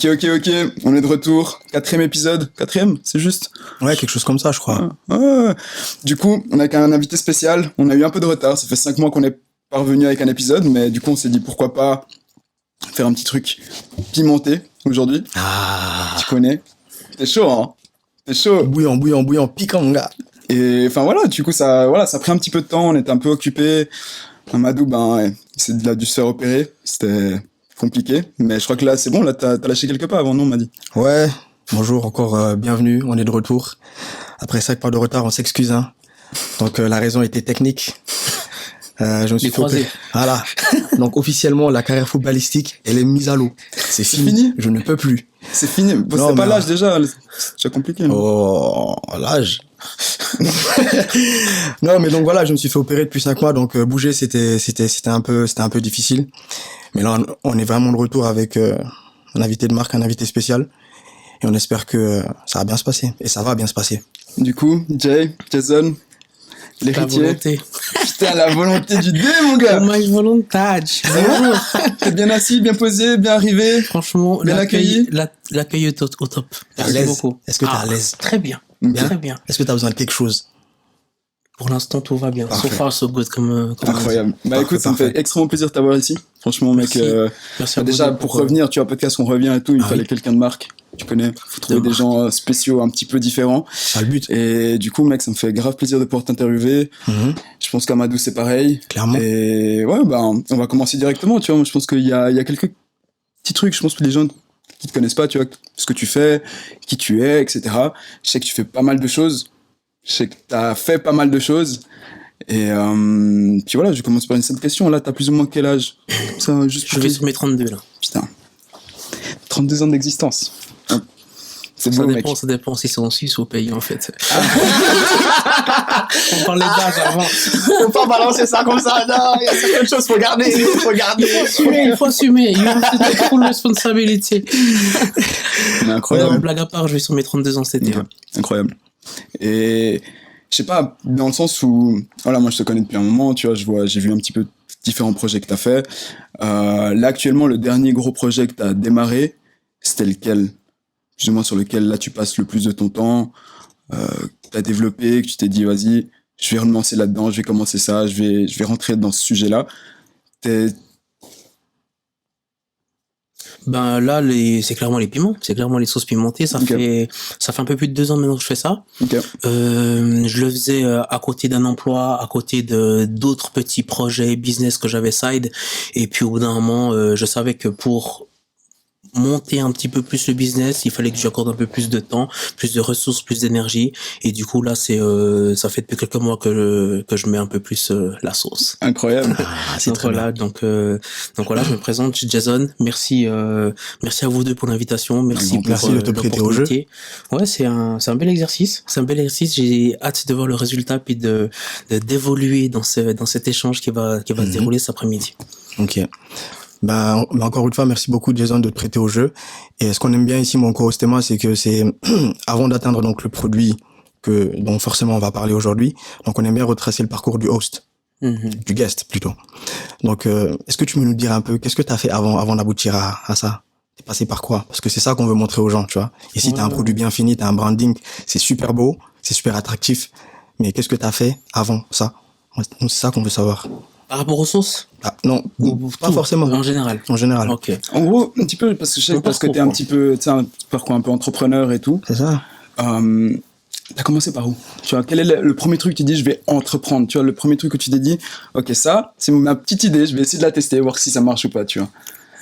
Ok, on est de retour. 4e épisode. 4e, c'est juste? Ouais, quelque chose comme ça, je crois. Du coup, on a un invité spécial. On a eu un peu de retard. Ça fait 5 mois qu'on est parvenu avec un épisode, mais du coup, on s'est dit pourquoi pas faire un petit truc pimenté aujourd'hui. Tu connais? T'es chaud, hein? T'es chaud. Bouillant, piquant, mon gars. Et enfin voilà, du coup, ça a pris un petit peu de temps. On était un peu occupés. Amadou, il a dû se faire opérer. C'était compliqué, mais je crois que là c'est bon, là t'as lâché quelques pas avant, non, on m'a dit. Ouais, bonjour, encore bienvenue, on est de retour. Après 5 pas de retard, on s'excuse, hein. Donc la raison était technique. Je me suis croisé. Voilà. Donc officiellement, la carrière footballistique, elle est mise à l'eau. C'est fini. Je ne peux plus. C'est fini. Bon, c'est pas l'âge déjà, c'est compliqué. Oh, l'âge. Non, mais donc voilà, je me suis fait opérer depuis 5 mois, donc bouger c'était un peu difficile. Mais là, on est vraiment de retour avec un invité de marque, un invité spécial. Et on espère que ça va bien se passer. Et ça va bien se passer. Du coup, Jason, l'héritier. Putain, la volonté du dé, mon gars. My volontage. T'es bien assis, bien posé, bien arrivé. Franchement, bien accueilli. L'accueil est au top. Merci beaucoup. Est-ce que t'es à l'aise? Très bien. Très bien. Est-ce que t'as besoin de quelque chose? Pour l'instant, tout va bien. So far, so good, comme incroyable. Écoute, ça me fait extrêmement plaisir de t'avoir ici. Franchement, mec. Merci déjà, pour revenir, tu vois, podcast, on revient et tout, il fallait quelqu'un de marque. Tu connais, faut trouver des gens spéciaux, un petit peu différents. C'est le but. Et du coup, mec, ça me fait grave plaisir de pouvoir t'interviewer. Je pense qu'Amadou, c'est pareil. Clairement. Et ouais, on va commencer directement, tu vois. Moi, je pense qu'il y a quelques petits trucs, je pense que les gens qui te connaissent pas, tu vois, ce que tu fais, qui tu es, etc. Je sais que tu fais pas mal de choses. Je sais que t'as fait pas mal de choses. Et puis voilà, je commence par une simple question. Là, t'as plus ou moins quel âge? Ça, juste Je vais sur mes 32, là. Putain. 32 ans d'existence. C'est beau, mec. Ça dépend si c'est en Suisse ou au pays, en fait. On parlait d'âge avant. Faut pas balancer ça comme ça. Non, il y a certaines choses, faut garder. Il faut assumer. You have to take full responsibility. Mais incroyable. Non, blague à part, je vais sur mes 32 ans cet été. Ouais. Incroyable. Et je sais pas, dans le sens où, voilà, moi je te connais depuis un moment, tu vois, j'ai vu un petit peu différents projets que t'as fait. Là, actuellement, le dernier gros projet que t'as démarré, c'était lequel? Plus ou moins sur lequel, là, tu passes le plus de ton temps, que t'as développé, que tu t'es dit, vas-y, je vais relancer là-dedans, je vais commencer ça, je vais rentrer dans ce sujet-là. Là, c'est clairement les piments, c'est clairement les sauces pimentées. Ça fait un peu plus de 2 ans maintenant que je fais ça. Je le faisais à côté d'un emploi, à côté de d'autres petits projets business que j'avais side. Et puis au bout d'un moment, je savais que pour monter un petit peu plus le business, il fallait que j'accorde un peu plus de temps, plus de ressources, plus d'énergie. Et du coup, là, ça fait depuis quelques mois que je mets un peu plus la sauce. Incroyable. C'est très voilà. Donc voilà, je me présente, je suis Jason. Merci à vous deux pour l'invitation. Merci de te prêter au jeu. Ouais, c'est un bel exercice. C'est un bel exercice. J'ai hâte de voir le résultat puis d'évoluer dans cet échange qui va se dérouler cet après-midi. Ok. Encore une fois, merci beaucoup Jason de te prêter au jeu. Et ce qu'on aime bien ici, mon co-host et moi, c'est que c'est avant d'atteindre donc le produit dont forcément on va parler aujourd'hui. Donc on aime bien retracer le parcours du host, du guest plutôt. Donc est-ce que tu peux nous dire un peu qu'est-ce que t'as fait avant d'aboutir à ça? T'es passé par quoi? Parce que c'est ça qu'on veut montrer aux gens, tu vois. Ici t'as un produit bien fini, t'as un branding, c'est super beau, c'est super attractif. Mais qu'est-ce que t'as fait avant ça? C'est ça qu'on veut savoir. Par rapport aux sauces? Non, pas forcément. En général. Ok. En gros, un petit peu, parce que je sais que t'es un petit peu, tu sais, un parcours un peu entrepreneur et tout. C'est ça. T'as commencé par où? Tu vois, quel est le premier truc que tu dis, je vais entreprendre? Tu vois, le premier truc que tu t'es dit, ok, ça, c'est ma petite idée, je vais essayer de la tester, voir si ça marche ou pas, tu vois.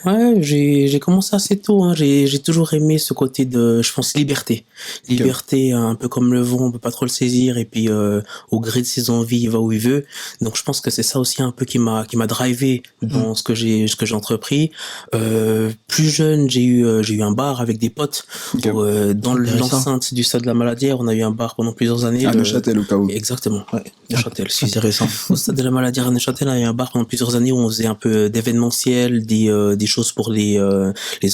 Ouais, j'ai commencé assez tôt, hein. J'ai toujours aimé ce côté de, je pense, liberté. Liberté, un peu comme le vent, on peut pas trop le saisir, et puis au gré de ses envies, il va où il veut. Donc je pense que c'est ça aussi un peu qui m'a drivé dans ce que j'ai entrepris. Plus jeune, j'ai eu un bar avec des potes dans l'enceinte du Stade de la Maladière. On a eu un bar pendant plusieurs années. À Neuchâtel, au cas où. Exactement, ouais. Neuchâtel. C'est intéressant. Au Stade de la Maladière à Neuchâtel, on a eu un bar pendant plusieurs années où on faisait un peu d'événementiel, des choses pour les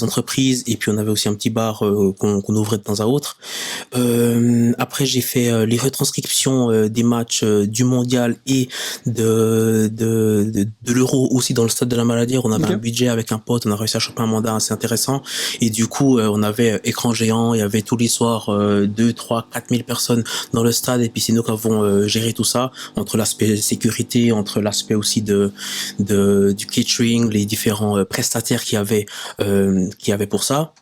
entreprises, et puis on avait aussi un petit bar qu'on ouvrait de temps à autre. heures. Après, j'ai fait les retranscriptions des matchs du mondial et de l'Euro aussi dans le stade de la Maladière. On avait un budget avec un pote, on a réussi à choper un mandat assez intéressant. Et du coup, on avait écran géant, il y avait tous les soirs 2, 3, 4 000 personnes dans le stade. Et puis c'est nous qui avons géré tout ça, entre l'aspect sécurité, entre l'aspect aussi du catering, les différents prestataires qui avaient pour ça.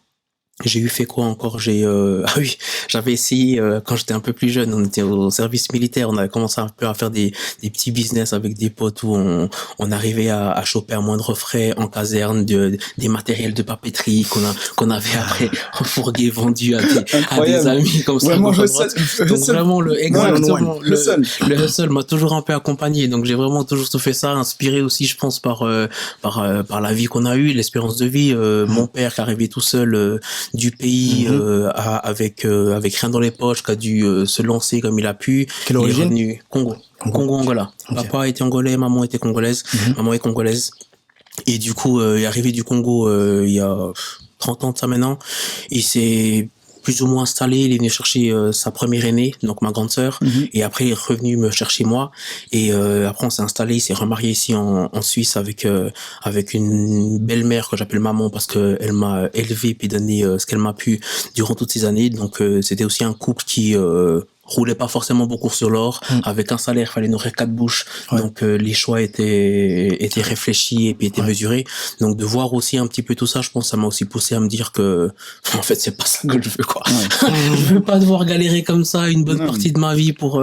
J'ai fait quoi encore? J'avais essayé quand j'étais un peu plus jeune, on était au service militaire, on avait commencé un peu à faire des petits business avec des potes où on arrivait à choper à moindre frais en caserne des matériels de papeterie qu'on avait après refourgué, vendu à des amis comme ça. Vraiment donc vraiment le hustle m'a toujours un peu accompagné, donc j'ai vraiment toujours fait ça, inspiré aussi je pense par la vie qu'on a eue, l'espérance de vie. Mon père qui arrivait tout seul du pays avec rien dans les poches, qui a dû se lancer comme il a pu. Quelle origine? Revenu Congo, Angola. Okay. Papa était angolais, maman était congolaise. Maman est congolaise. Et du coup, il est arrivé du Congo il y a 30 ans de ça maintenant. Il s'est plus ou moins installé, il est venu chercher sa première aînée, donc ma grande sœur, et après il est revenu me chercher moi, et après on s'est installé, il s'est remarié ici en Suisse avec une belle-mère que j'appelle maman parce que elle m'a élevé puis donné ce qu'elle m'a pu durant toutes ces années, donc c'était aussi un couple qui roulait pas forcément beaucoup sur l'or, avec un salaire, fallait nourrir 4 bouches, donc les choix étaient réfléchis et puis étaient mesurés, donc de voir aussi un petit peu tout ça, je pense ça m'a aussi poussé à me dire que en fait c'est pas ça que je veux quoi. Je veux pas devoir galérer comme ça une bonne partie de ma vie pour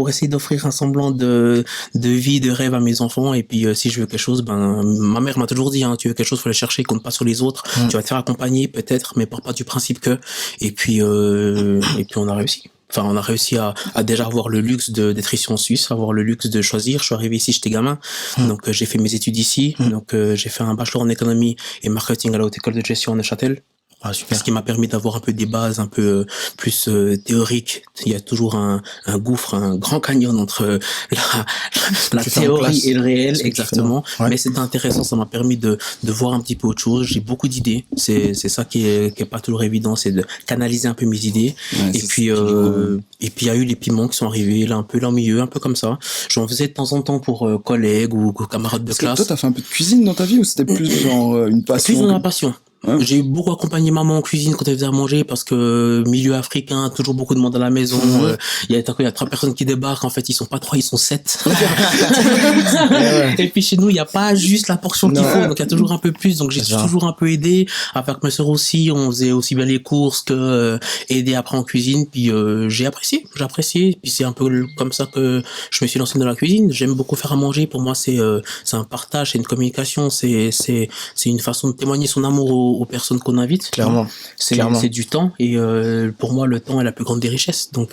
essayer d'offrir un semblant de vie, de rêve à mes enfants, et puis si je veux quelque chose, ma mère m'a toujours dit tu veux quelque chose, faut aller chercher, compte pas sur les autres, tu vas te faire accompagner peut-être, mais pars pas du principe que, et puis on a réussi. Enfin, on a réussi à déjà avoir le luxe d'être ici en Suisse, avoir le luxe de choisir. Je suis arrivé ici, j'étais gamin. Donc, j'ai fait mes études ici. Donc, j'ai fait un bachelor en économie et marketing à la Haute École de Gestion à Neuchâtel. Ah, super. Ce qui m'a permis d'avoir un peu des bases un peu plus théoriques. Il y a toujours un gouffre, un grand canyon entre la théorie et le réel, exactement. Mais c'était intéressant, ça m'a permis de voir un petit peu autre chose. J'ai beaucoup d'idées. C'est ça qui est pas toujours évident, c'est de canaliser un peu mes idées. Et puis il y a eu les piments qui sont arrivés là un peu là au milieu, un peu comme ça. J'en faisais de temps en temps pour collègues ou camarades de classe. Toi, t'as fait un peu de cuisine dans ta vie ou c'était plus genre une passion? Cuisine dans la passion. J'ai beaucoup accompagné maman en cuisine quand elle faisait à manger parce que milieu africain, toujours beaucoup de monde à la maison. Il y a 3 personnes qui débarquent. En fait, ils sont pas 3, ils sont 7. Et puis chez nous, il y a pas juste la portion qu'il faut, donc il y a toujours un peu plus. Donc j'ai toujours un peu aidé. Avec mes sœurs aussi, on faisait aussi bien les courses que aider après en cuisine. Puis j'ai apprécié. Puis c'est un peu comme ça que je me suis lancé dans la cuisine. J'aime beaucoup faire à manger. Pour moi, c'est un partage, c'est une communication, c'est une façon de témoigner son amour aux personnes qu'on invite. Clairement. C'est du temps, et pour moi le temps est la plus grande des richesses. Donc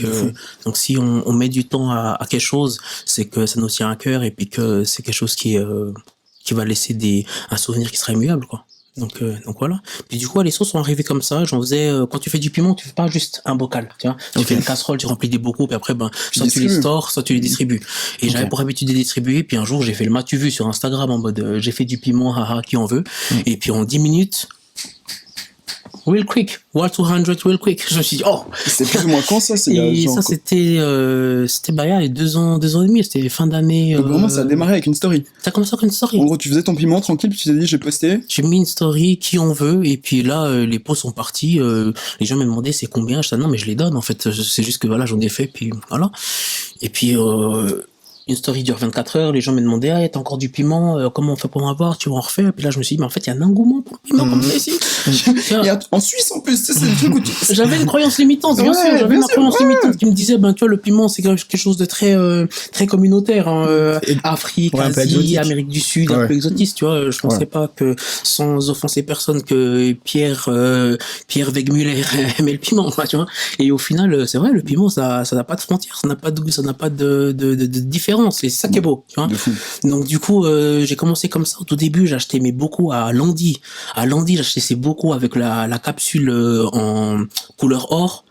si on met du temps à quelque chose, c'est que ça nous tient à cœur, et puis que c'est quelque chose qui va laisser un souvenir qui sera immuable, quoi. Donc voilà. Puis du coup, les sauces sont arrivées comme ça. J'en faisais, quand tu fais du piment, tu fais pas juste un bocal, tu vois. Tu fais une casserole, tu remplis des bocaux, puis après, soit tu les stores, soit tu les distribues. Et j'avais pour habitude de les distribuer, puis un jour, j'ai fait le m'as-tu vu sur Instagram en mode, j'ai fait du piment, haha, qui en veut. Et puis en 10 minutes, real quick, 200 real quick. Je me suis dit, c'est plus ou moins quand ça? Et ça, c'était il y a 2 ans et demi, c'était fin d'année. Donc vraiment, ça a démarré avec une story. Ça a commencé avec une story. En gros, tu faisais ton piment tranquille, puis tu t'es dit, j'ai posté. J'ai mis une story, qui on veut, et puis là, les posts sont partis, les gens me demandaient c'est combien, je disais non, mais je les donne, en fait, c'est juste que voilà, j'en ai fait, puis voilà. Et puis, une story dure 24 heures, les gens me demandaient, t'as encore du piment, comment on fait pour en avoir, tu vas en refaire? Puis là, je me suis dit, mais en fait, il y a un engouement pour le piment comme ça ici. En Suisse, en plus, c'est le truc où J'avais une croyance limitante, bien sûr, j'avais ma croyance limitante qui me disait, tu vois, le piment, c'est quelque chose de très, très communautaire, Afrique, Asie, Amérique du Sud, un peu exotiste, tu vois, je pensais pas que, sans offenser personne, que Pierre Wegmuller aimait le piment, tu vois. Et au final, c'est vrai, le piment, ça n'a pas de frontières, ça n'a pas de goût, ça n'a pas de différence. C'est ça qui est beau, tu vois. Donc du coup, j'ai commencé comme ça. Au tout début, j'achetais beaucoup à Landy. À Landy, j'achetais ces bocaux avec la capsule en couleur or.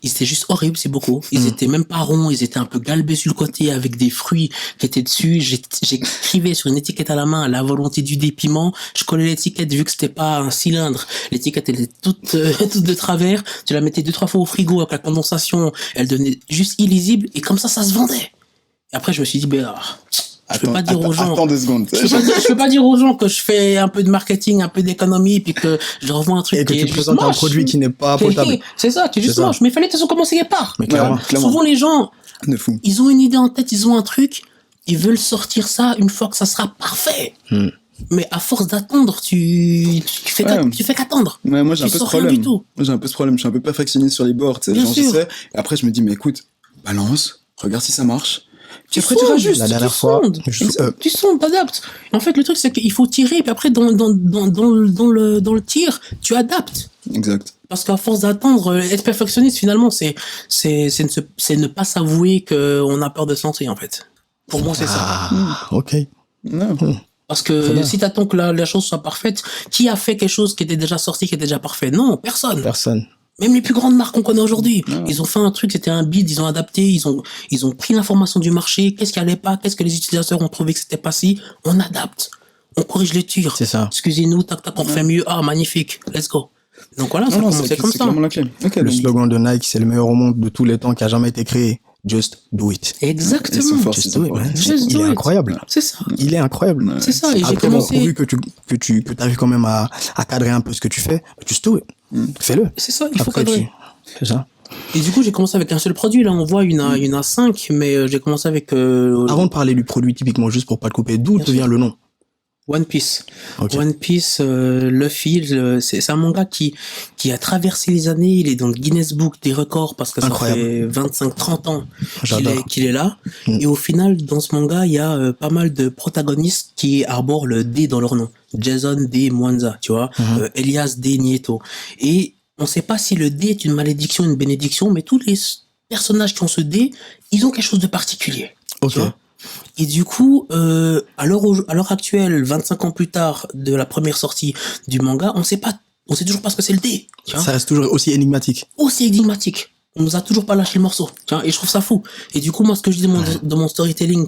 Ils étaient juste horribles, ces bocaux. Ils étaient même pas ronds, ils étaient un peu galbés sur le côté avec des fruits qui étaient dessus. J'écrivais sur une étiquette à la main la volonté du dé piment. Je collais l'étiquette vu que c'était pas un cylindre. L'étiquette elle était toute de travers. Tu la mettais 2-3 fois au frigo avec la condensation. Elle devenait juste illisible et comme ça se vendait. Et après je me suis dit je peux pas dire aux gens. Attends 2 secondes. Je peux pas dire aux gens que je fais un peu de marketing, un peu d'économie, puis que je leur vends un truc et que qui tu est présentes un produit qui n'est pas potable. C'est ça, qui est juste moche. Mais il fallait de toute façon commencer quelque part. Mais clairement. Souvent les gens, De fou. ils ont une idée en tête, ils ont un truc, ils veulent sortir ça une fois que ça sera parfait. Mais à force d'attendre, tu fais qu'attendre. Ouais, moi j'ai un peu ce problème. Moi j'ai un peu ce problème. Je suis un peu perfectionniste sur les boards. Tu sais, Bien genre, sûr. je sais. Et après je me dis mais écoute, balance, regarde si ça marche. Puis après sondes, tu rajustes. La dernière fois, tu sondes, t'adaptes. En fait, le truc, c'est qu'il faut tirer, puis après, dans le tir, tu adaptes. Exact. Parce qu'à force d'attendre, être perfectionniste, finalement, c'est ne pas s'avouer qu'on a peur de se lancer, en fait. Pour moi, c'est ça. Ah, ok. Non. Parce que si t'attends que la chose soit parfaite, qui a fait quelque chose qui était déjà sorti, qui était déjà parfait? Non, personne. Personne. Même les plus grandes marques qu'on connaît aujourd'hui, ils ont fait un truc, c'était un bid, ils ont adapté, ils ont pris l'information du marché, qu'est-ce qui allait pas, qu'est-ce que les utilisateurs ont trouvé que c'était pas si, on adapte, on corrige les tirs. C'est ça. Excusez-nous, tac tac, on fait mieux, magnifique, let's go. Donc voilà, ça commençait comme c'est ça. clairement la clé. Ok, Le donc, slogan de Nike, c'est le meilleur au monde de tous les temps qui a jamais été créé. Just do it. ils sont Exactement. forts, Just ils sont do it, forts. man. Just Il do est it. incroyable. C'est ça. Il est incroyable. C'est ça. Et j'ai Après, bon, commencé. pourvu que t'arrives quand même à cadrer un peu ce que tu fais, just do it. Fais-le. C'est ça, il faut Après, cadrer. C'est ça. Et du coup, j'ai commencé avec un seul produit. Là, on voit une A5, mais j'ai commencé avec Avant de parler du produit typiquement, juste pour pas te couper, d'où te vient le nom? One Piece. Ok. One Piece, Luffy, c'est un manga qui a traversé les années. Il est dans le Guinness Book des records parce que Incroyable. ça fait 25-30 ans J'adore. qu'il est là. Et au final, dans ce manga, il y a pas mal de protagonistes qui arborent le D dans leur nom. Jason D. Mwanza, tu vois. Elias D. Nieto. Et on sait pas si le D est une malédiction, une bénédiction, mais tous les personnages qui ont ce D, ils ont quelque chose de particulier. Ok. Tu vois. Et du coup, à l'heure actuelle, 25 ans plus tard de la première sortie du manga, on sait toujours pas ce que c'est le D. Tu vois. Ça reste toujours aussi énigmatique. Aussi énigmatique. On nous a toujours pas lâché le morceau. Tu vois. Et je trouve ça fou. Et du coup, moi, ce que je dis dans mon storytelling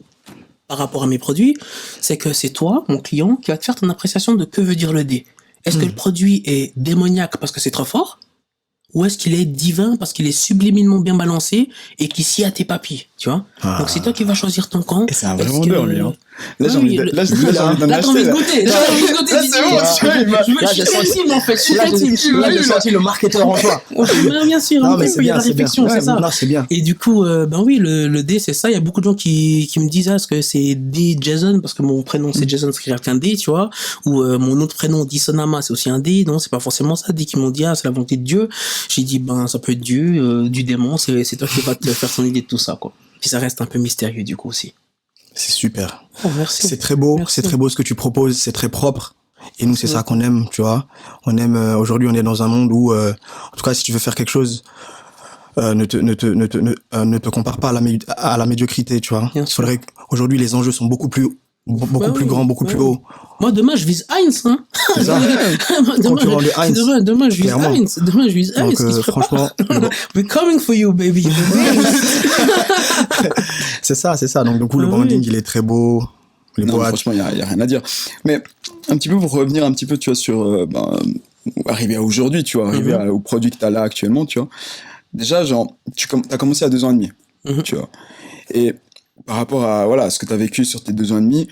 par rapport à mes produits, c'est que c'est toi, mon client, qui va te faire ton appréciation de que veut dire le D. Est-ce que le produit est démoniaque parce que c'est trop fort? Ou est-ce qu'il est divin parce qu'il est subliminement bien balancé et qui scie à tes papilles, tu vois? Donc c'est toi qui vas choisir ton camp. Et c'est un vrai Est-ce vendeur, que- lui, hein. Là, Ah j'ai oui, envie de, là, j'ai envie d'en Là, t'as envie acheter, de là. goûter. Là, t'as envie de goûter. Là, c'est bon, tu vois, il m'a- Je suis facile, en fait. Je suis facile. Là, j'ai senti le marketeur en toi. Bien sûr, Non, un mais peu, c'est il y a de bien, la c'est bien. réflexion, Ouais, c'est ça. non, c'est bien. Et du coup, ben oui, le D, c'est ça. Il y a beaucoup de gens qui me disent, est-ce que c'est D Jason, parce que mon prénom c'est Jason, c'est qu'un D, tu vois, ou mon autre prénom Disonama, c'est aussi un D. Non, c'est pas forcément ça. D qui m'ont dit, c'est la volonté de Dieu. J'ai dit, ben, ça peut être Dieu, du démon, c'est toi qui vas te faire ton idée de tout ça, quoi. Puis ça reste un peu mystérieux, du coup, aussi. C'est super. Oh, merci. C'est très beau, Merci. c'est très beau ce que tu proposes, c'est très propre. Et nous, c'est ça qu'on aime, tu vois. On aime, aujourd'hui, on est dans un monde où, en tout cas, si tu veux faire quelque chose, ne te compare pas à la médiocrité, tu vois. Bien Il sûr. faudrait aujourd'hui, les enjeux sont beaucoup plus grands, beaucoup plus hauts. Moi, demain, je vise Heinz, hein. C'est ça. Concurrent de Heinz. Demain, je vise Clairement. Heinz. Demain, je vise Heinz. Donc, Il se prépare. franchement, We're coming for you, baby. c'est ça. Donc, du coup, le Ah branding, oui. il est très beau. Les Non, boîtes. franchement, il y a rien à dire. Mais un petit peu pour revenir un petit peu, tu vois, sur arriver à aujourd'hui, tu vois, arriver au produit que tu as là actuellement, tu vois. Déjà, genre, t'as commencé à 2 ans et demi, tu vois. Et par rapport à voilà ce que tu as vécu sur tes 2 ans et demi,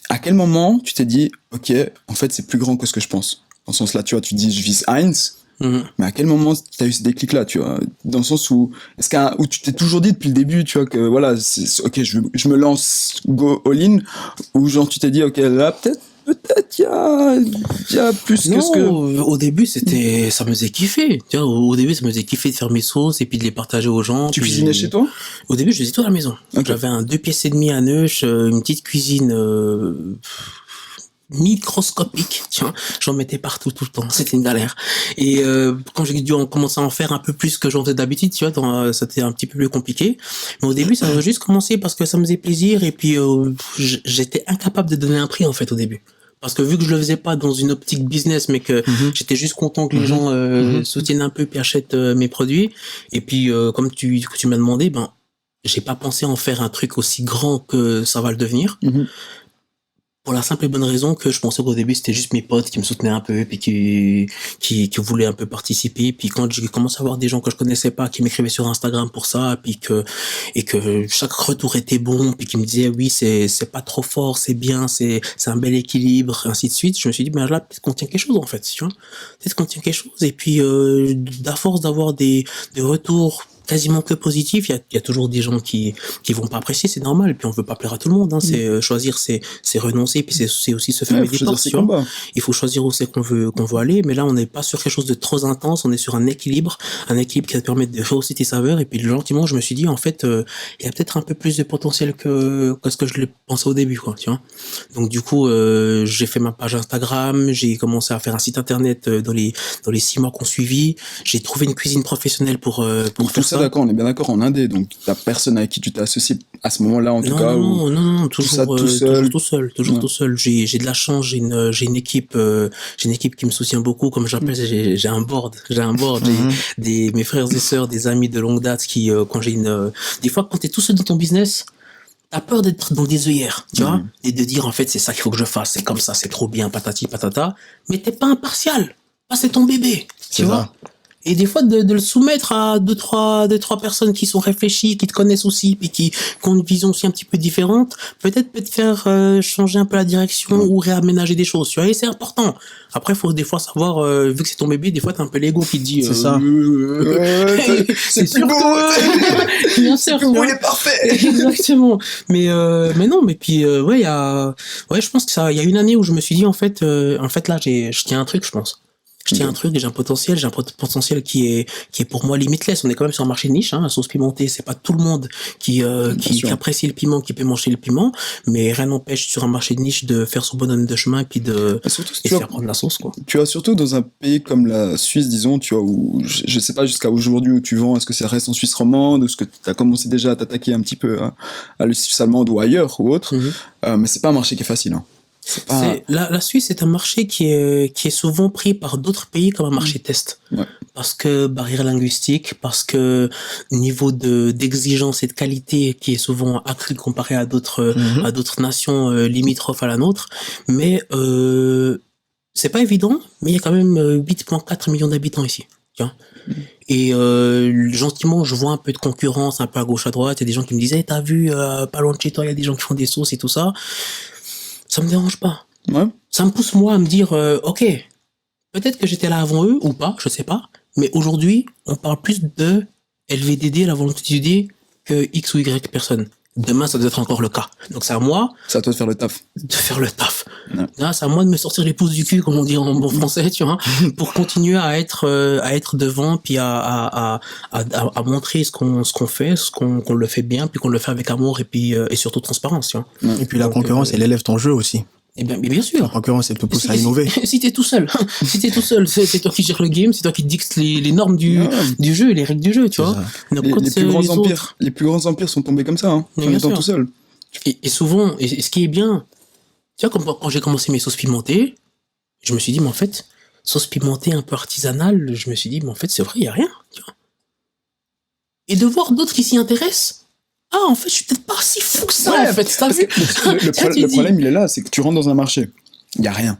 à quel moment tu t'es dit, ok, en fait, c'est plus grand que ce que je pense. Dans ce sens-là, tu vois, tu dis, je vise Heinz. Mais à quel moment tu as eu ce déclic-là, tu vois, dans le sens où où tu t'es toujours dit depuis le début, tu vois, que voilà, ok, je me lance go all-in, ou genre tu t'es dit, ok, là peut-être il y a plus que ce que... Au début, ça me faisait kiffer. Tu vois, au début, ça me faisait kiffer de faire mes sauces et puis de les partager aux gens. Tu puis- cuisinais chez toi? Au début, je faisais tout à la maison. Ok. J'avais un 2 pièces et demi à Neuch, une petite cuisine, microscopique, tiens, j'en mettais partout tout le temps, c'était une galère. Et quand j'ai dû commencer à en faire un peu plus que j'en faisais d'habitude, tu vois, c'était un petit peu plus compliqué. Mais au début, ça a juste commencé parce que ça me faisait plaisir et puis j'étais incapable de donner un prix en fait au début. Parce que vu que je le faisais pas dans une optique business, mais que j'étais juste content que les gens soutiennent un peu puis achètent mes produits. Et puis, comme tu m'as demandé, ben, j'ai pas pensé en faire un truc aussi grand que ça va le devenir. Pour la simple et bonne raison que je pensais qu'au début c'était juste mes potes qui me soutenaient un peu puis qui voulaient un peu participer. Puis quand j'ai commencé à voir des gens que je connaissais pas qui m'écrivaient sur Instagram pour ça, puis que chaque retour était bon, puis qui me disaient oui c'est pas trop fort, c'est bien, c'est un bel équilibre, ainsi de suite. Je me suis dit ben là peut-être qu'on tient quelque chose en fait, tu vois. Peut-être qu'on tient quelque chose. Et puis à force d'avoir des retours quasiment que positif, il y a toujours des gens qui vont pas apprécier, c'est normal, puis on veut pas plaire à tout le monde, hein. C'est choisir, c'est renoncer, puis c'est aussi se fermer des portes. Il faut choisir où c'est qu'on veut aller, mais là on n'est pas sur quelque chose de trop intense, on est sur un équilibre qui va te permettre de rehausser tes saveurs. Et puis gentiment je me suis dit en fait il y a peut-être un peu plus de potentiel que ce que je le pensais au début, quoi, tu vois. Donc du coup j'ai fait ma page Instagram, j'ai commencé à faire un site internet dans les 6 mois qu'on suivit, j'ai trouvé une cuisine professionnelle pour faire ça. D'accord, on est bien d'accord, en Indé, donc t'as personne avec qui tu t'es associé à ce moment-là, en tout cas. Non, toujours tout seul. Tout seul. J'ai de la chance, j'ai une équipe qui me soutient beaucoup, comme j'appelle, j'ai un board, j'ai mes frères et sœurs, des amis de longue date qui, quand des fois, quand t'es tout seul dans ton business, t'as peur d'être dans des œillères, tu vois, et de dire, en fait, c'est ça qu'il faut que je fasse, c'est comme ça, c'est trop bien, patati, patata, mais t'es pas impartial. C'est ton bébé, tu vois. Et des fois, de le soumettre à deux, trois personnes qui sont réfléchies, qui te connaissent aussi, puis qui ont une vision aussi un petit peu différente, peut-être peut te faire changer un peu la direction ou réaménager des choses, tu vois. Et c'est important. Après, il faut des fois savoir, vu que c'est ton bébé, des fois, t'as un peu l'ego qui te dit... C'est ça. C'est sûr que... Bien sûr. Il est parfait. Exactement. Mais non, mais puis, je pense que il y a une année où je me suis dit, en fait, là, je tiens un truc, je pense. Je tiens un truc, j'ai un potentiel qui est pour moi limitless. On est quand même sur un marché de niche, hein, la sauce pimentée, c'est pas tout le monde qui apprécie le piment, qui peut manger le piment, mais rien n'empêche sur un marché de niche de faire son bonhomme de chemin puis de faire prendre la sauce, quoi. Tu as surtout dans un pays comme la Suisse, disons, tu vois, où je sais pas jusqu'à aujourd'hui où tu vends, est-ce que ça reste en Suisse romande, ou est-ce que tu as commencé déjà à t'attaquer un petit peu à la Suisse allemande ou ailleurs ou autre, mais c'est pas un marché qui est facile, hein. La Suisse est un marché qui est souvent pris par d'autres pays comme un marché test. Parce que barrière linguistique, parce que niveau d'exigence et de qualité qui est souvent accru comparé à d'autres nations limitrophes à la nôtre. Mais c'est pas évident, mais il y a quand même 8,4 millions d'habitants ici. Tiens. Et gentiment, je vois un peu de concurrence, un peu à gauche à droite. Il y a des gens qui me disaient, t'as vu, pas loin de chez toi, il y a des gens qui font des sauces et tout ça. Ça me dérange pas. Ça me pousse moi à me dire, ok, peut-être que j'étais là avant eux ou pas, je sais pas. Mais aujourd'hui, on parle plus de LVDD, la volonté d'idée, que X ou Y personne. Demain, ça doit être encore le cas. Donc c'est à moi. C'est à toi de faire le taf. Là, c'est à moi de me sortir les pouces du cul, comme on dit en bon français, tu vois, pour continuer à être devant, puis à montrer ce qu'on fait, qu'on le fait bien, puis qu'on le fait avec amour et surtout transparence, tu vois. Et puis la concurrence, elle élève ton jeu aussi. Eh bien sûr. La concurrence, elle te pousse à innover. Si t'es tout seul, c'est toi qui gères le game, c'est toi qui dictes les normes du jeu, les règles du jeu, tu vois. Donc, les plus grands empires sont tombés comme ça, hein, en étant tout seul. Et souvent, et ce qui est bien, tu vois, comme quand j'ai commencé mes sauces pimentées, je me suis dit, mais en fait, sauce pimentée un peu artisanale, je me suis dit, mais en fait, c'est vrai, il y a rien, tu vois. Et de voir d'autres qui s'y intéressent, en fait, je suis peut-être pas si fou que ça, en fait. T'as vu? Le problème, il est là, c'est que tu rentres dans un marché. Il n'y a rien.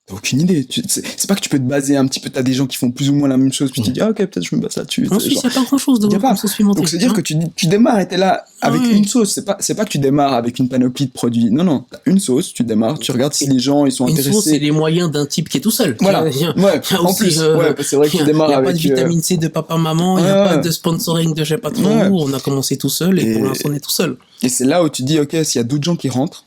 T'as aucune idée. C'est pas que tu peux te baser un petit peu, t'as des gens qui font plus ou moins la même chose, puis tu te dis, ok, peut-être je me base là-dessus. En Suisse, il n'y a pas grand-chose de voir sauce pimentée. Donc, c'est-à-dire que tu démarres et t'es là avec une sauce. C'est pas que tu démarres avec une panoplie de produits. Non, t'as une sauce, tu démarres, tu regardes si les gens, ils sont intéressés. Une sauce, c'est les moyens d'un type qui est tout seul. Voilà. En plus, c'est vrai que tu démarres avec... Il n'y a pas de vitamine C de papa, maman, il n'y a pas de sponsoring de je sais pas trop où. On a commencé tout seul et pour l'instant, on est tout seul. Et c'est là où tu dis, ok, s'il y a d'autres gens qui rentrent,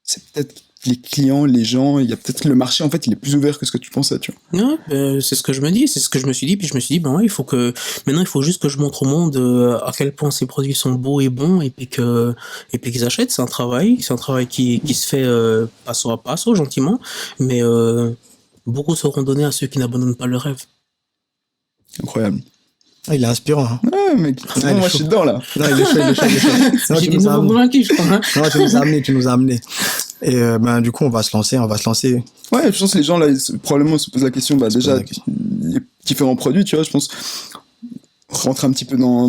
c'est peut-être les clients, les gens, il y a peut-être le marché, en fait, il est plus ouvert que ce que tu pensais, tu vois. C'est ce que je me dis, c'est ce que je me suis dit, puis je me suis dit, il faut juste que je montre au monde à quel point ces produits sont beaux et bons, et puis qu'ils achètent. C'est un travail qui se fait passo à passo, gentiment, mais beaucoup seront donnés à ceux qui n'abandonnent pas le rêve. Incroyable. Il est inspirant. Hein. Ouais, mec. Moi, je suis dedans, là. Non, il est chaud. J'ai des nouveaux convaincus, je crois. Non, tu nous as amené. Et du coup, on va se lancer. Ouais, je pense que les gens là, probablement se posent la question. Déjà, les différents produits, tu vois, je pense. Rentre un petit peu dans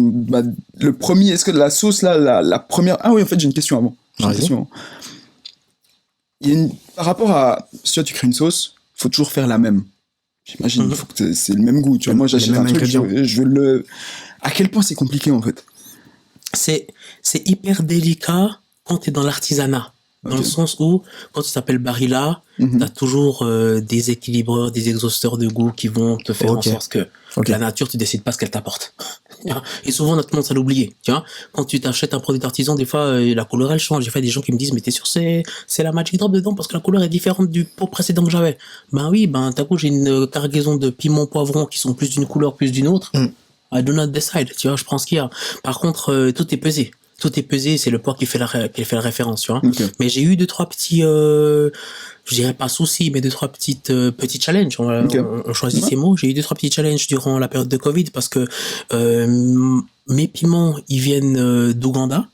le premier. Est-ce que la sauce là, la première. Ah oui, en fait, j'ai une question avant. Par rapport à si tu crées une sauce, faut toujours faire la même. J'imagine, il faut que c'est le même goût. Tu vois, moi, j'achète un truc, je veux le. À quel point c'est compliqué en fait? C'est hyper délicat quand tu es dans l'artisanat. Dans le sens où, quand tu t'appelles Barilla, t'as toujours des équilibreurs, des exhausteurs de goût qui vont te faire en sorte que la nature, tu décides pas ce qu'elle t'apporte. Et souvent, notre monde, ça l'oublier. Tu vois, quand tu t'achètes un produit d'artisan, des fois, la couleur, elle change. J'ai fait des gens qui me disent, mais t'es sûr, c'est la Magic Drop dedans parce que la couleur est différente du pot précédent que j'avais. Ben oui, t'as coup, j'ai une cargaison de piment poivron qui sont plus d'une couleur, plus d'une autre. I do not decide. Tu vois, je prends ce qu'il y a. Par contre, tout est pesé. Tout est pesé, c'est le poids qui fait la référence, tu vois. Mais j'ai eu 2-3 petits, je dirais pas soucis, mais 2-3 petits challenges. On choisit ces mots. J'ai eu 2-3 petits challenges durant la période de Covid parce que mes piments, ils viennent d'Ouganda.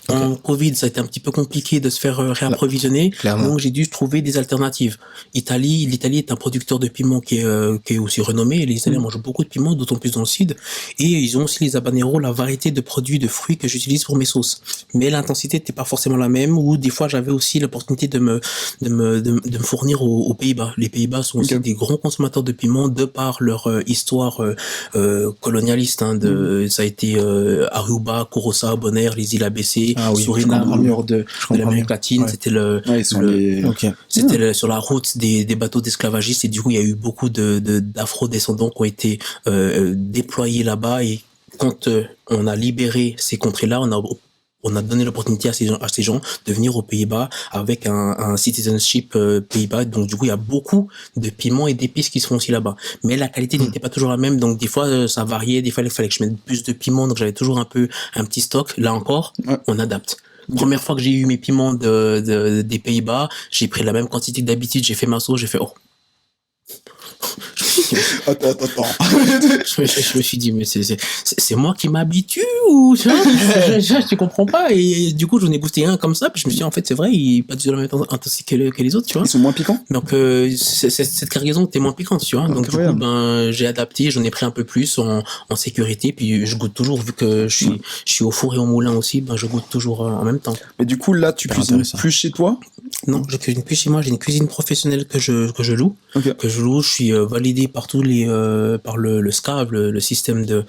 En Covid, ça a été un petit peu compliqué de se faire réapprovisionner. Donc, j'ai dû trouver des alternatives. L'Italie est un producteur de piments qui est aussi renommé. Les Italiens mangent beaucoup de piments, d'autant plus dans le sud. Et ils ont aussi les habaneros, la variété de produits, de fruits que j'utilise pour mes sauces. Mais l'intensité n'était pas forcément la même, ou des fois, j'avais aussi l'opportunité de me fournir aux Pays-Bas. Les Pays-Bas sont aussi des grands consommateurs de piments de par leur histoire colonialiste. Ça a été Aruba, Curaçao, Bonaire, les îles ABC, Suriname, au nord de l'Amérique latine, c'était c'était sur la route des bateaux d'esclavagistes, et du coup il y a eu beaucoup d'afro-descendants qui ont été déployés là-bas, et quand on a libéré ces contrées-là, on a donné l'opportunité à ces gens de venir aux Pays-Bas avec un citizenship Pays-Bas. Donc du coup, il y a beaucoup de piments et d'épices qui se font aussi là-bas. Mais la qualité n'était pas toujours la même. Donc des fois, ça variait. Des fois, il fallait que je mette plus de piments. Donc j'avais toujours un petit stock. Là encore, on adapte. Première fois que j'ai eu mes piments des Pays-Bas, j'ai pris la même quantité que d'habitude. J'ai fait ma sauce. J'ai fait Attends. Je me suis dit, mais c'est moi qui m'habitue ou tu comprends pas? Et du coup, j'en ai goûté un comme ça, puis je me suis dit, en fait, c'est vrai, il est pas du tout la même intensité que les autres, tu vois. Ils sont moins piquants? Donc, cette cargaison était moins piquante, tu vois. Donc, du coup, j'ai adapté, j'en ai pris un peu plus en sécurité, puis je goûte toujours, vu que je suis au four et au moulin aussi, je goûte toujours en même temps. Mais du coup, là, tu cuisines plus chez toi? Non, je cuisine plus chez moi, j'ai une cuisine professionnelle que je loue. Je suis validé par par le SCAV, le système de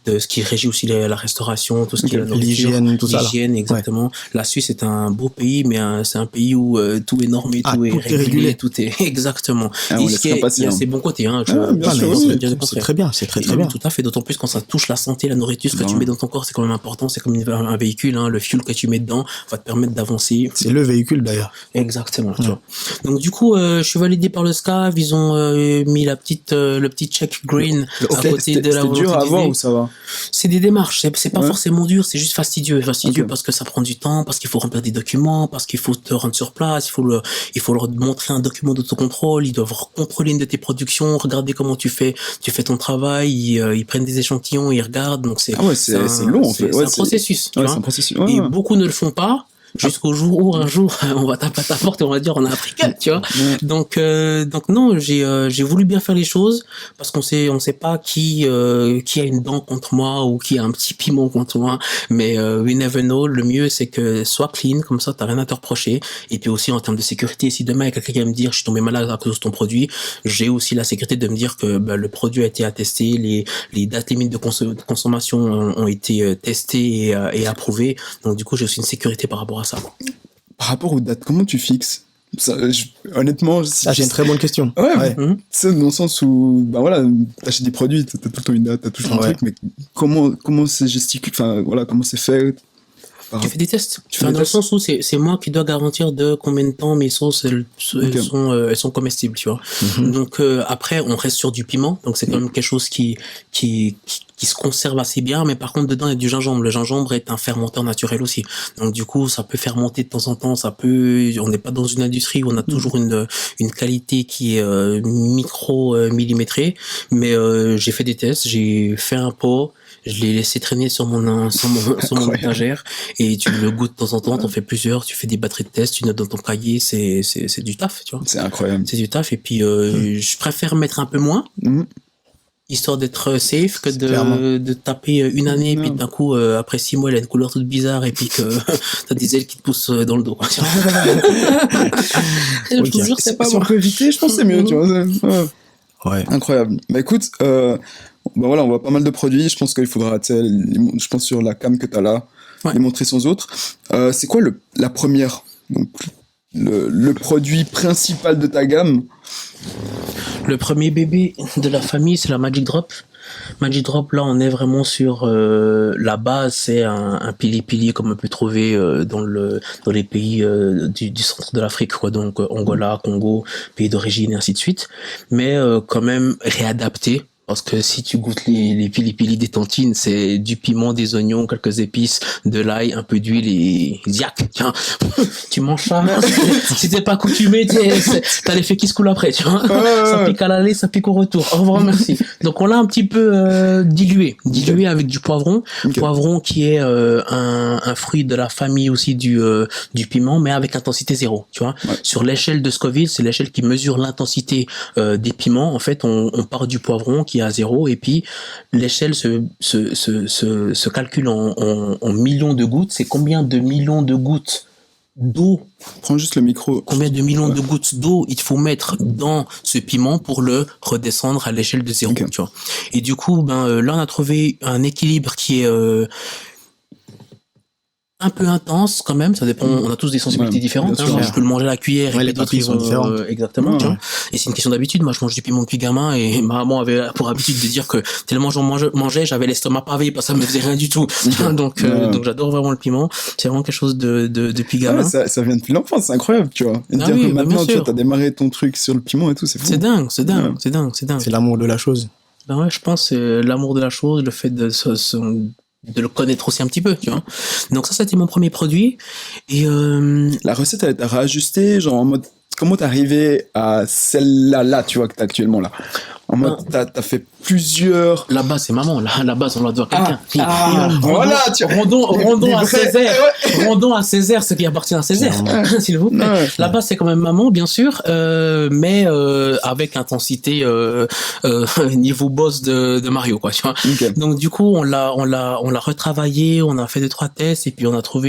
ce qui régit aussi la restauration, tout ce qui est l'hygiène, tout ça. L'hygiène, exactement. La Suisse est un beau pays, mais c'est un pays où tout est normé, tout est régulé, tout est exactement. Il y a ses bons côtés, c'est très bien, c'est très bien. Tout à fait, d'autant plus quand ça touche la santé, la nourriture, ce que tu mets dans ton corps, c'est quand même important. C'est comme un véhicule, le fuel que tu mets dedans va te permettre d'avancer. C'est le véhicule d'ailleurs. Exactement. Tu vois. Donc du coup, je suis validé par le SCAV. Ils ont mis le petit check green à côté de la volonté. C'est dur à avoir ou ça va? C'est des démarches. C'est pas forcément dur, c'est juste fastidieux. Parce que ça prend du temps, parce qu'il faut remplir des documents, parce qu'il faut te rendre sur place, il faut leur montrer un document d'autocontrôle. Ils doivent contrôler une de tes productions, regarder comment tu fais ton travail. Ils prennent des échantillons, ils regardent. Donc c'est long en fait. C'est un processus. C'est un processus. Et beaucoup ne le font pas. Jusqu'au jour où un jour on va taper à ta porte et on va dire on a appris que, tu vois. Donc non, j'ai voulu bien faire les choses parce qu'on sait pas qui a une dent contre moi ou qui a un petit piment contre moi, mais we never know. Le mieux c'est que soit clean, comme ça t'as rien à te reprocher, et puis aussi en termes de sécurité, si demain il y a quelqu'un qui va me dire je suis tombé malade à cause de ton produit, j'ai aussi la sécurité de me dire que le produit a été attesté, les dates limites de consommation ont été testées et approuvées, donc du coup j'ai aussi une sécurité par rapport à ça. Par rapport aux dates, comment tu fixes ça? Honnêtement, j'ai une très bonne question. C'est dans le sens où, t'achètes des produits, t'as tout le temps une date, t'as tout le temps un truc, mais comment c'est gesticule, comment c'est fait? Tu fais des tests. Dans le sens où c'est moi qui dois garantir de combien de temps mes sauces elles sont comestibles, tu vois. Donc après on reste sur du piment, donc c'est quand même quelque chose qui se conserve assez bien, mais par contre dedans il y a du gingembre. Le gingembre est un fermenteur naturel aussi, donc du coup ça peut fermenter de temps en temps. On n'est pas dans une industrie où on a toujours une qualité qui est millimétrée, mais j'ai fait des tests, j'ai fait un pot. je l'ai laissé traîner sur mon étagère, et tu le goûtes de temps en temps, t'en fais plusieurs, tu fais des batteries de test, tu notes dans ton cahier, c'est du taf, tu vois. C'est incroyable. C'est du taf, et puis je préfère mettre un peu moins, histoire d'être safe, que de taper une année, puis d'un coup, après 6 mois, elle a une couleur toute bizarre, et puis que t'as des ailes qui te poussent dans le dos. Je te jure, c'est pas si on peut éviter, je pense que c'est mieux, tu vois. Ouais. Incroyable. Bah écoute, voilà, on voit pas mal de produits. Je pense qu'il faudra, tu sais, je pense sur la cam que t'as là, les montrer sans autres. C'est quoi la première, donc le produit principal de ta gamme? Le premier bébé de la famille, c'est la Magic Drop. Magic Drop, là, on est vraiment sur la base, c'est un pili-pili comme on peut trouver dans les pays du centre de l'Afrique, quoi. Donc Angola, Congo, pays d'origine et ainsi de suite. Mais quand même réadapté. Parce que si tu goûtes les pili-pili des tontines, c'est du piment, des oignons, quelques épices, de l'ail, un peu d'huile et ziac. Tiens, tu manges ça. Si t'es pas coutumé, t'as l'effet qui se coule après, tu vois. Ça pique à l'aller, ça pique au retour. Au revoir, merci. Donc on l'a un petit peu dilué avec du poivron. Poivron qui est un fruit de la famille aussi du piment, mais avec intensité 0, tu vois. Sur l'échelle de Scoville, c'est l'échelle qui mesure l'intensité des piments. En fait, on part du poivron qui est à 0, et puis l'échelle se calcule en millions de gouttes. C'est combien de millions de gouttes d'eau? Prends juste le micro. Combien de millions de gouttes d'eau il faut mettre dans ce piment pour le redescendre à l'échelle de 0, tu vois. Et du coup, là, on a trouvé un équilibre qui est un peu intense quand même, ça dépend, on a tous des sensibilités différentes, hein. Je peux le manger à la cuillère, et les d'autres ils sont différents. Exactement, tu vois. Et c'est une question d'habitude. Moi, je mange du piment depuis gamin, et ma maman avait pour habitude de dire que tellement j'en mangeais, j'avais l'estomac pavé, parce que ça me faisait rien du tout. Donc j'adore vraiment le piment. C'est vraiment quelque chose depuis gamin. Ça vient depuis l'enfance, c'est incroyable, tu vois. Et dire que maintenant, tu vois, t'as démarré ton truc sur le piment et tout, c'est fou. C'est dingue. C'est l'amour de la chose. Ben ouais, je pense c'est l'amour de la chose, le fait de le connaître aussi un petit peu, tu vois. Donc ça, c'était mon premier produit. Et la recette, elle t'a réajusté, genre en mode, comment t'es arrivé à celle-là, tu vois, que t'as actuellement là? En mode, t'as fait plusieurs... La base, c'est maman. La base, on la doit à quelqu'un. Voilà, Rendons à Césaire ce qui appartient à Césaire, s'il vous plaît. La base, c'est quand même maman, bien sûr, mais avec intensité niveau boss de Mario, quoi, tu vois. Donc du coup, on l'a retravaillé, on a fait 2-3 tests, et puis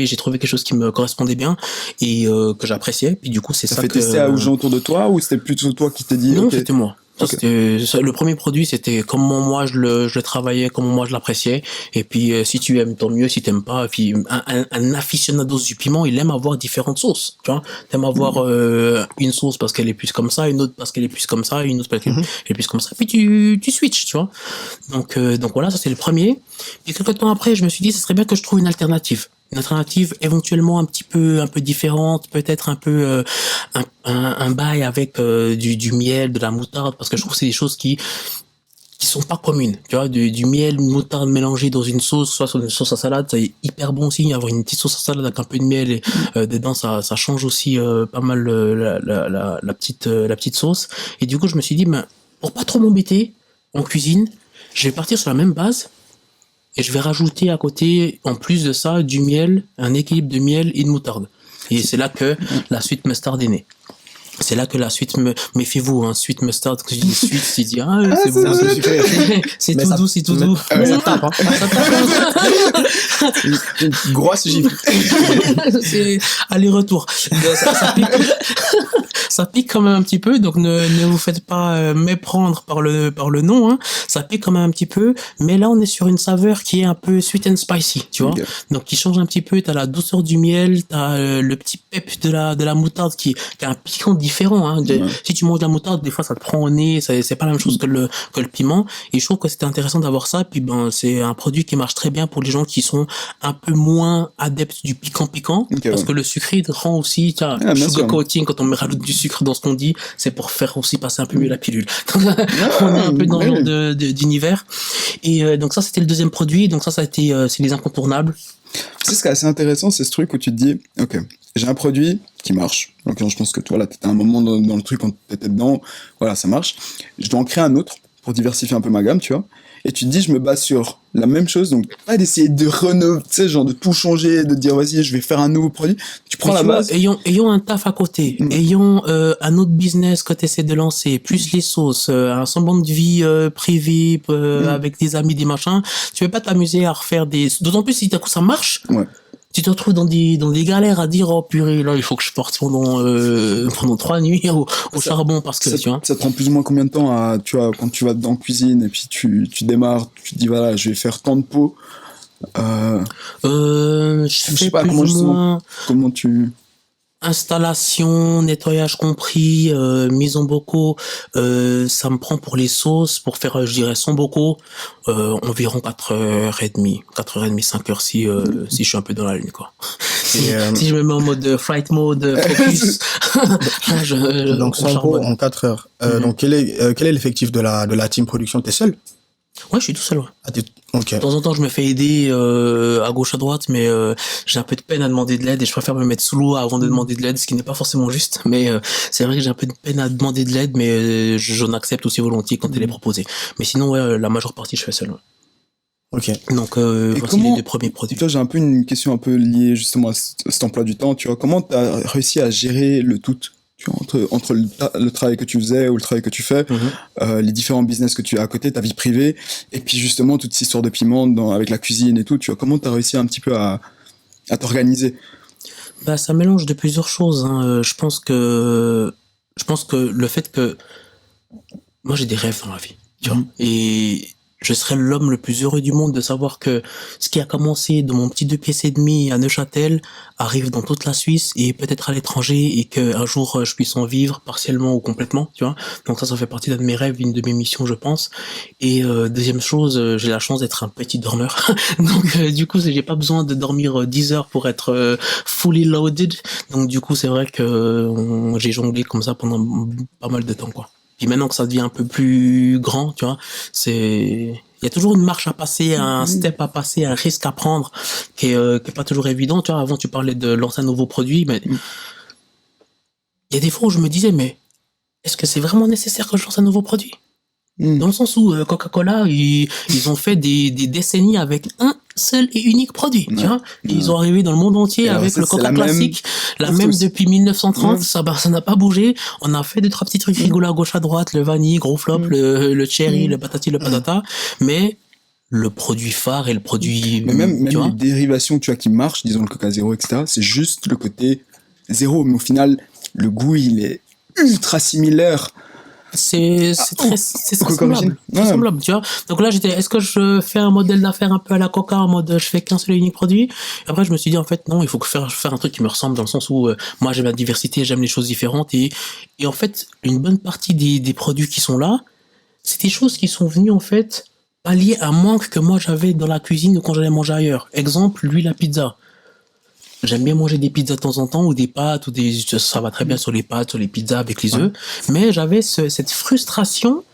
j'ai trouvé quelque chose qui me correspondait bien et que j'appréciais. Puis du coup, c'est ça que... T'as fait tester à aux gens autour de toi, ou c'était plutôt toi qui t'es dit... Non, c'était moi. Le premier produit, c'était comment moi je le travaillais, comment moi je l'appréciais. Et puis si tu aimes, tant mieux. Si t'aimes pas, et puis un aficionado du piment, il aime avoir différentes sauces. Tu vois, t'aimes avoir une sauce parce qu'elle est plus comme ça, une autre parce qu'elle est plus comme ça, une autre parce qu'elle est plus comme ça. Puis tu switches, tu vois. Donc voilà, ça c'est le premier. Et quelques temps après, je me suis dit, ce serait bien que je trouve une alternative. Une alternative éventuellement un peu différente, peut-être un peu un bail avec du miel, de la moutarde, parce que je trouve que c'est des choses qui sont pas communes, tu vois, du miel, une moutarde mélangée dans une sauce, soit sur une sauce à salade, c'est hyper bon aussi. Avoir une petite sauce à salade avec un peu de miel et dedans, ça change aussi pas mal la petite sauce. Et du coup, je me suis dit, pour pas trop m'embêter en cuisine, je vais partir sur la même base. Et je vais rajouter à côté, en plus de ça, du miel, un équilibre de miel et de moutarde. Et c'est là que la sweet mustard est née. C'est là que la suite méfiez-vous, hein, sweet mustard, quand je dis suite, tu dis, c'est bon, c'est tout doux, c'est tout doux. Ça tape, hein. Ça tape. Une grosse gifle. C'est aller-retour. Ça pique quand même un petit peu, donc ne vous faites pas méprendre par le nom, hein. Ça pique quand même un petit peu, mais là, on est sur une saveur qui est un peu sweet and spicy, tu vois. Donc, qui change un petit peu, t'as la douceur du miel, t'as le petit pep de la moutarde qui a un piquant différent, hein. Si tu manges de la moutarde, des fois ça te prend au nez, c'est pas la même chose que le piment. Et je trouve que c'était intéressant d'avoir ça. Puis c'est un produit qui marche très bien pour les gens qui sont un peu moins adeptes du piquant, parce que le sucré rend aussi, sugar coating, quand on rajoute du sucre dans ce qu'on dit, c'est pour faire aussi passer un peu mieux la pilule. On est un peu dans le genre d'univers. Et donc ça, c'était le deuxième produit. Donc ça a été, c'est les incontournables. C'est ce qui est assez intéressant, c'est ce truc où tu te dis, ok, j'ai un produit qui marche. Donc je pense que toi, là, t'étais à un moment dans le truc quand t'étais dedans, voilà, ça marche. Je dois en créer un autre pour diversifier un peu ma gamme, tu vois. et tu te dis, je me base sur la même chose, donc pas d'essayer de rénover, tu sais, genre de tout changer, de dire, vas-y, je vais faire un nouveau produit. Tu prends la base. Ayons un taf à côté, ayons un autre business que tu essaies de lancer, plus les sauces, un semblant de vie privée avec des amis, des machins. Tu veux pas t'amuser à refaire des... D'autant plus si d'un coup ça marche. Ouais. Tu te retrouves dans des galères à dire, oh purée, là, il faut que je porte pendant 3 nuits au charbon parce que, ça, tu vois. Ça te prend plus ou moins combien de temps tu vois, quand tu vas dans la cuisine et puis tu démarres, tu te dis, voilà, je vais faire tant de pots. Je sais pas comment tu... Installation, nettoyage compris, mise en bocaux, ça me prend pour les sauces, pour faire, je dirais, 100 bocaux, environ 4h30, 5h si je suis un peu dans la lune, quoi. Si je me mets en mode flight mode, focus, donc 100 bocaux en 4 heures. Donc quel est l'effectif de la team production? T'es seul? Ouais, je suis tout seul, ouais. Okay. De temps en temps, je me fais aider à gauche, à droite, mais j'ai un peu de peine à demander de l'aide et je préfère me mettre sous l'eau avant de demander de l'aide, ce qui n'est pas forcément juste. Mais c'est vrai que j'ai un peu de peine à demander de l'aide, mais j'en accepte aussi volontiers quand elle est proposée. Mais sinon, ouais, la majeure partie, je fais seul. Ouais. Ok. Donc, voici les 2 premiers produits. Toi, j'ai un peu une question un peu liée justement à cet emploi du temps. Tu vois, comment tu as réussi à gérer le tout? Entre le travail que tu faisais ou le travail que tu fais, les différents business que tu as à côté, ta vie privée, et puis justement toute cette histoire de piment avec la cuisine et tout, tu vois, comment tu as réussi un petit peu à t'organiser? Bah, ça mélange de plusieurs choses, hein. Je pense que le fait que moi j'ai des rêves dans la vie, tu vois, et je serais l'homme le plus heureux du monde de savoir que ce qui a commencé dans mon petit 2 pièces et demi à Neuchâtel arrive dans toute la Suisse et peut-être à l'étranger et que un jour je puisse en vivre partiellement ou complètement, tu vois. Donc ça fait partie d'un de mes rêves, une de mes missions, je pense. Et deuxième chose, j'ai la chance d'être un petit dormeur. Donc du coup, j'ai pas besoin de dormir 10 heures pour être fully loaded. Donc du coup, c'est vrai que j'ai jonglé comme ça pendant pas mal de temps, quoi. Puis maintenant que ça devient un peu plus grand, tu vois, il y a toujours une marche à passer, un step à passer, un risque à prendre qui est pas toujours évident, tu vois. Avant, tu parlais de lancer un nouveau produit, mais il y a des fois où je me disais, mais est-ce que c'est vraiment nécessaire que je lance un nouveau produit? Dans le sens où Coca-Cola, ils ont fait des décennies avec un seul et unique produit, tu vois. Et ils ont arrivé dans le monde entier avec le Coca classique, la même depuis 1930, ça n'a pas bougé. On a fait 2-3 petits trucs rigolos à gauche à droite, le vanille, gros flop, le cherry, le patati, le patata, mais le produit phare et le produit... Mais même les dérivations, tu vois, qui marchent, disons le Coca Zéro, etc., c'est juste le côté zéro, mais au final, le goût, il est ultra similaire. C'est semblable, tu vois. Donc là, est-ce que je fais un modèle d'affaires un peu à la Coca, en mode je fais qu'un seul et unique produit? Et après, je me suis dit, en fait, non, il faut faire un truc qui me ressemble dans le sens où moi, j'aime la diversité, j'aime les choses différentes et en fait, une bonne partie des produits qui sont là, c'est des choses qui sont venues, en fait, pallier un manque que moi, j'avais dans la cuisine ou quand j'allais manger ailleurs. Exemple, l'huile à pizza. J'aime bien manger des pizzas de temps en temps ou des pâtes ça va très bien sur les pâtes, sur les pizzas avec les œufs. Mais j'avais cette frustration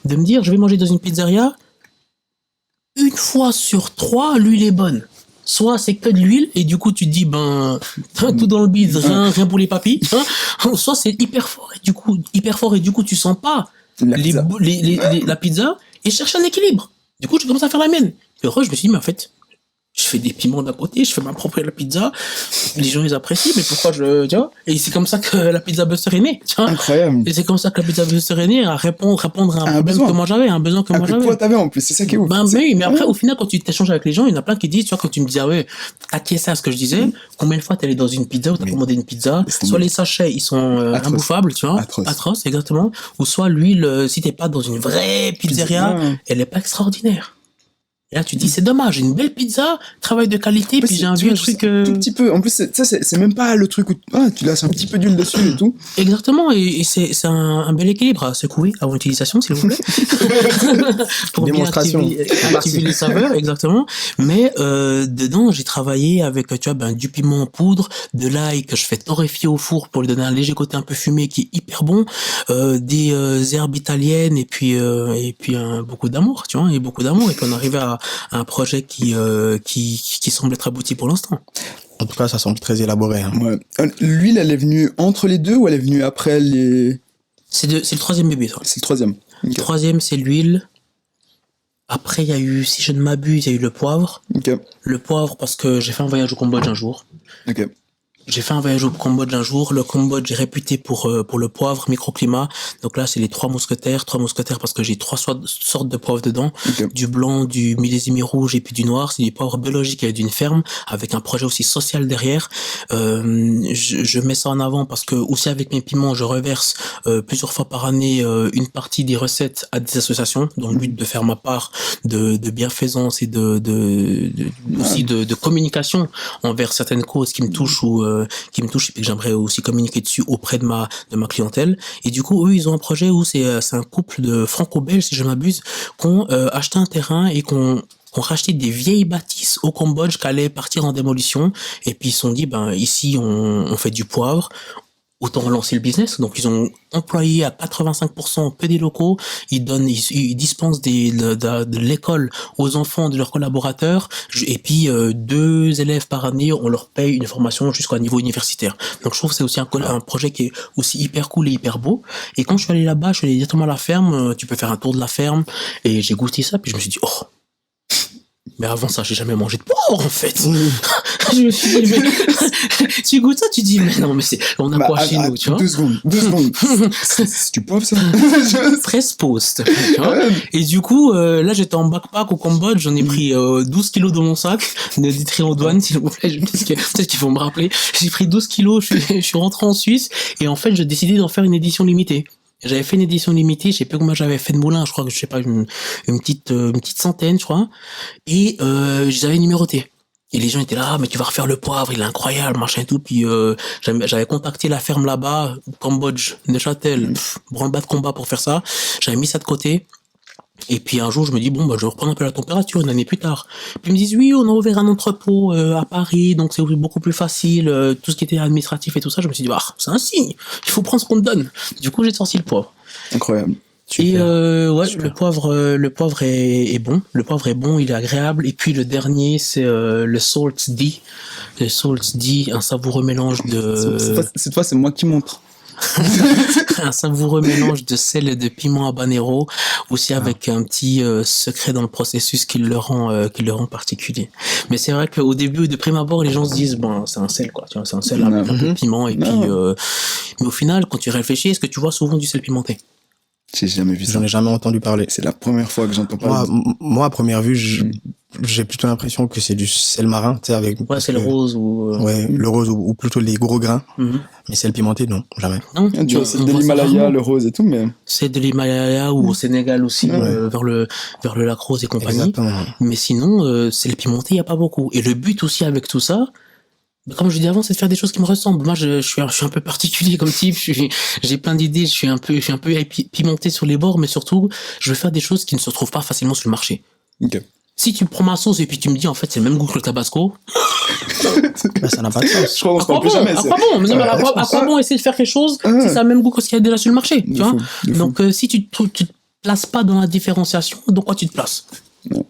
de me dire, je vais manger dans une pizzeria, 1 fois sur 3, l'huile est bonne. Soit c'est que de l'huile et du coup tu te dis, tout dans le bide, rien pour les papilles. Soit c'est hyper fort et du coup tu sens pas la pizza et je cherche un équilibre. Du coup je commence à faire la mienne. Et heureux, je me suis dit, mais en fait, je fais des piments d'un côté, je fais ma propre pizza, les gens ils apprécient, mais pourquoi tu vois? Et c'est comme ça que la pizza Buster est née, tu vois. Incroyable. Et c'est comme ça que la pizza Buster est née, à répondre à un problème que moi j'avais, un besoin que moi j'avais. Toi t'avais en plus, c'est ça qui est ouf. Oui, mais après, au final, quand tu t'échanges avec les gens, il y en a plein qui disent, tu vois, quand tu me disais, t'acquiesçais à ce que je disais, combien de fois t'es allé dans une pizza ou t'as commandé une pizza, soit les sachets, ils sont imbouffables, tu vois. Atroces, exactement. Ou soit l'huile, si t'es pas dans une vraie pizzeria, elle est pas extraordinaire. Et là, tu te dis, c'est dommage, une belle pizza, travail de qualité, puis j'ai un vieux truc... Tout petit peu. En plus, c'est même pas le truc où tu laisses un petit peu d'huile dessus et tout. Exactement, et c'est un bel équilibre à secouer avant utilisation, s'il vous plaît. Pour bien activer les saveurs, exactement. Mais dedans, j'ai travaillé avec, tu vois, du piment en poudre, de l'ail que je fais torréfier au four pour lui donner un léger côté un peu fumé qui est hyper bon, des herbes italiennes et puis beaucoup d'amour, tu vois, et beaucoup d'amour, et qu'on arrive à un projet qui semble être abouti pour l'instant. En tout cas, ça semble très élaboré. Hein. Ouais. L'huile, elle est venue entre les deux ou elle est venue après les... C'est le troisième bébé, ça. C'est le troisième. Le troisième, c'est l'huile. Après, il y a eu, si je ne m'abuse, il y a eu le poivre. Ok. Le poivre parce que j'ai fait un voyage au Cambodge un jour. Ok. J'ai fait un voyage au Cambodge un jour. Le Cambodge est réputé pour le poivre, microclimat. Donc là, c'est les trois mousquetaires. Trois mousquetaires parce que j'ai trois sortes de poivre dedans. Okay. Du blanc, du millésimé rouge et puis du noir. C'est du poivre biologique d'une ferme avec un projet aussi social derrière. Je mets ça en avant parce que aussi avec mes piments, je reverse plusieurs fois par année une partie des recettes à des associations dans le but de faire ma part de bienfaisance et aussi de communication envers certaines causes qui me touchent ou qui me touche et que j'aimerais aussi communiquer dessus auprès de ma clientèle. Et du coup, eux, ils ont un projet où c'est un couple de franco-belges, si je m'abuse, qui ont acheté un terrain et qu'on racheté des vieilles bâtisses au Cambodge qui allaient partir en démolition. Et puis ils se sont dit, ben ici on fait du poivre, autant relancer le business. Donc ils ont employé à 85% que des locaux. Ils dispensent de l'école aux enfants de leurs collaborateurs. Et puis 2 élèves par année, on leur paye une formation jusqu'au niveau universitaire. Donc je trouve que c'est aussi un projet qui est aussi hyper cool et hyper beau. Et quand je suis allé là-bas, je suis allé directement à la ferme. Tu peux faire un tour de la ferme. Et j'ai goûté ça. Puis je me suis dit, oh, mais avant ça, j'ai jamais mangé de poivre, en fait. Je me suis dit, mais, tu goûtes ça, tu dis, mais non, mais on a quoi chez nous, tu vois? 2 secondes. C'est du poivre, ça? Presse post, tu vois? Et du coup, là, j'étais en backpack au Cambodge, j'en ai pris 12 kilos dans mon sac, ne dites rien aux douanes, s'il vous plaît, peut-être qu'il faut me rappeler. J'ai pris 12 kilos, je suis rentré en Suisse, et en fait, j'ai décidé d'en faire une édition limitée. J'avais fait une édition limitée, je sais pas combien j'avais fait de moulins, je crois que je sais pas une petite centaine, je crois. Et je les avais numérotés. Et les gens étaient là, ah, mais tu vas refaire le poivre, il est incroyable, machin et tout. Puis j'avais contacté la ferme là-bas, Cambodge, Neuchâtel, branle-bas de combat pour faire ça. J'avais mis ça de côté. Et puis un jour, je me dis, bon, bah, je vais reprendre un peu la température une année plus tard. Puis ils me disent, oui, on a ouvert un entrepôt à Paris, donc c'est beaucoup plus facile, tout ce qui était administratif et tout ça. Je me suis dit, bah, c'est un signe, il faut prendre ce qu'on te donne. Du coup, j'ai sorti le poivre. Incroyable. Super. Et ouais, super. Le poivre est bon. Le poivre est bon, il est agréable. Et puis le dernier, c'est le Salt D. Le Salt D, un savoureux mélange de... Cette fois, c'est moi qui montre. Un savoureux mélange de sel et de piment habanero, aussi avec un petit secret dans le processus qui le rend particulier. Mais c'est vrai qu'au début, de prime abord, les gens se disent, bon, c'est un sel, quoi, tu vois, c'est un sel avec un peu de piment, et puis, mais au final, quand tu réfléchis, est-ce que tu vois souvent du sel pimenté? J'ai jamais vu ça. J'en ai jamais entendu parler. C'est la première fois que j'entends parler. Moi, à première vue, j'ai plutôt l'impression que c'est du sel marin, tu sais, avec... Ouais, c'est le rose ou... Ouais, le rose ou plutôt les gros grains. Mais sel pimenté, non, jamais. Non, tu vois, c'est de l'Himalaya, le rose et tout, mais... C'est de l'Himalaya ou au Sénégal aussi, vers le lac Rose et compagnie. Exactement. Mais sinon, sel pimenté, il y a pas beaucoup. Et le but aussi avec tout ça, comme je disais avant, c'est de faire des choses qui me ressemblent. Moi, je suis un peu particulier comme type. J'ai plein d'idées. Je suis un peu pimenté sur les bords, mais surtout, je veux faire des choses qui ne se retrouvent pas facilement sur le marché. Ok. Si tu prends ma sauce et puis tu me dis, en fait, c'est le même goût que le tabasco. Bah, ça n'a pas de sens. Je crois qu'on se parle plus jamais. À quoi bon? Mais non, mais à quoi bon essayer de faire quelque chose si ça a le même goût que ce qu'il y a déjà sur le marché, tu vois? Donc, si tu te places pas dans la différenciation, dans quoi tu te places? Non.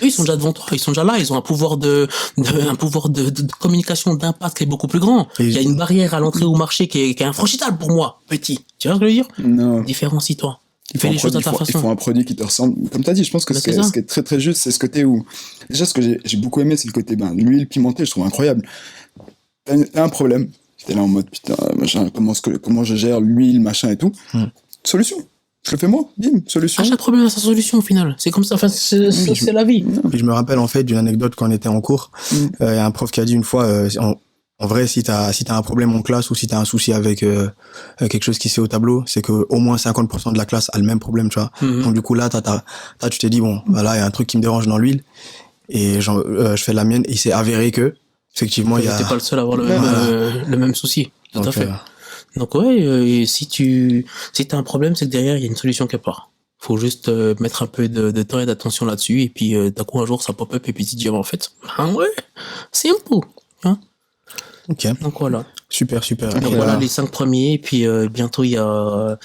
Eux, ils sont déjà devant toi, ils sont déjà là, ils ont un pouvoir de communication, d'impact qui est beaucoup plus grand. Il y a une barrière à l'entrée au marché qui est infranchissable pour moi, petit. Tu vois ce que je veux dire? Non. Différencie-toi. Fais les choses à ta façon. Il faut un produit qui te ressemble. Comme tu as dit, je pense que ce qui est très très juste, c'est ce côté où... Déjà, ce que j'ai beaucoup aimé, c'est le côté, l'huile pimentée, je trouve incroyable. T'as un problème. T'es là en mode, putain, machin, comment je gère l'huile, machin et tout. Solution. Je le fais moi, bim, solution. À chaque problème a sa solution au final. C'est comme ça, enfin, c'est la vie. Puis je me rappelle en fait d'une anecdote quand on était en cours. Il y a un prof qui a dit une fois, en vrai, si t'as un problème en classe ou si t'as un souci avec quelque chose qui se fait au tableau, c'est que au moins 50% de la classe a le même problème, tu vois. Donc du coup là, tu t'es dit bon, voilà, il y a un truc qui me dérange dans l'huile et je fais la mienne et il s'est avéré que effectivement il y a. T'es pas le seul à avoir le même souci. Tout à fait. Donc ouais, si t'as un problème, c'est que derrière il y a une solution quelque part. Faut juste mettre un peu de temps et d'attention là-dessus et puis d'un coup un jour ça pop up et puis tu te dis en fait, ouais, c'est un peu. Hein. Ok. Donc voilà. Super. Donc voilà les 5 premiers et puis bientôt il y a.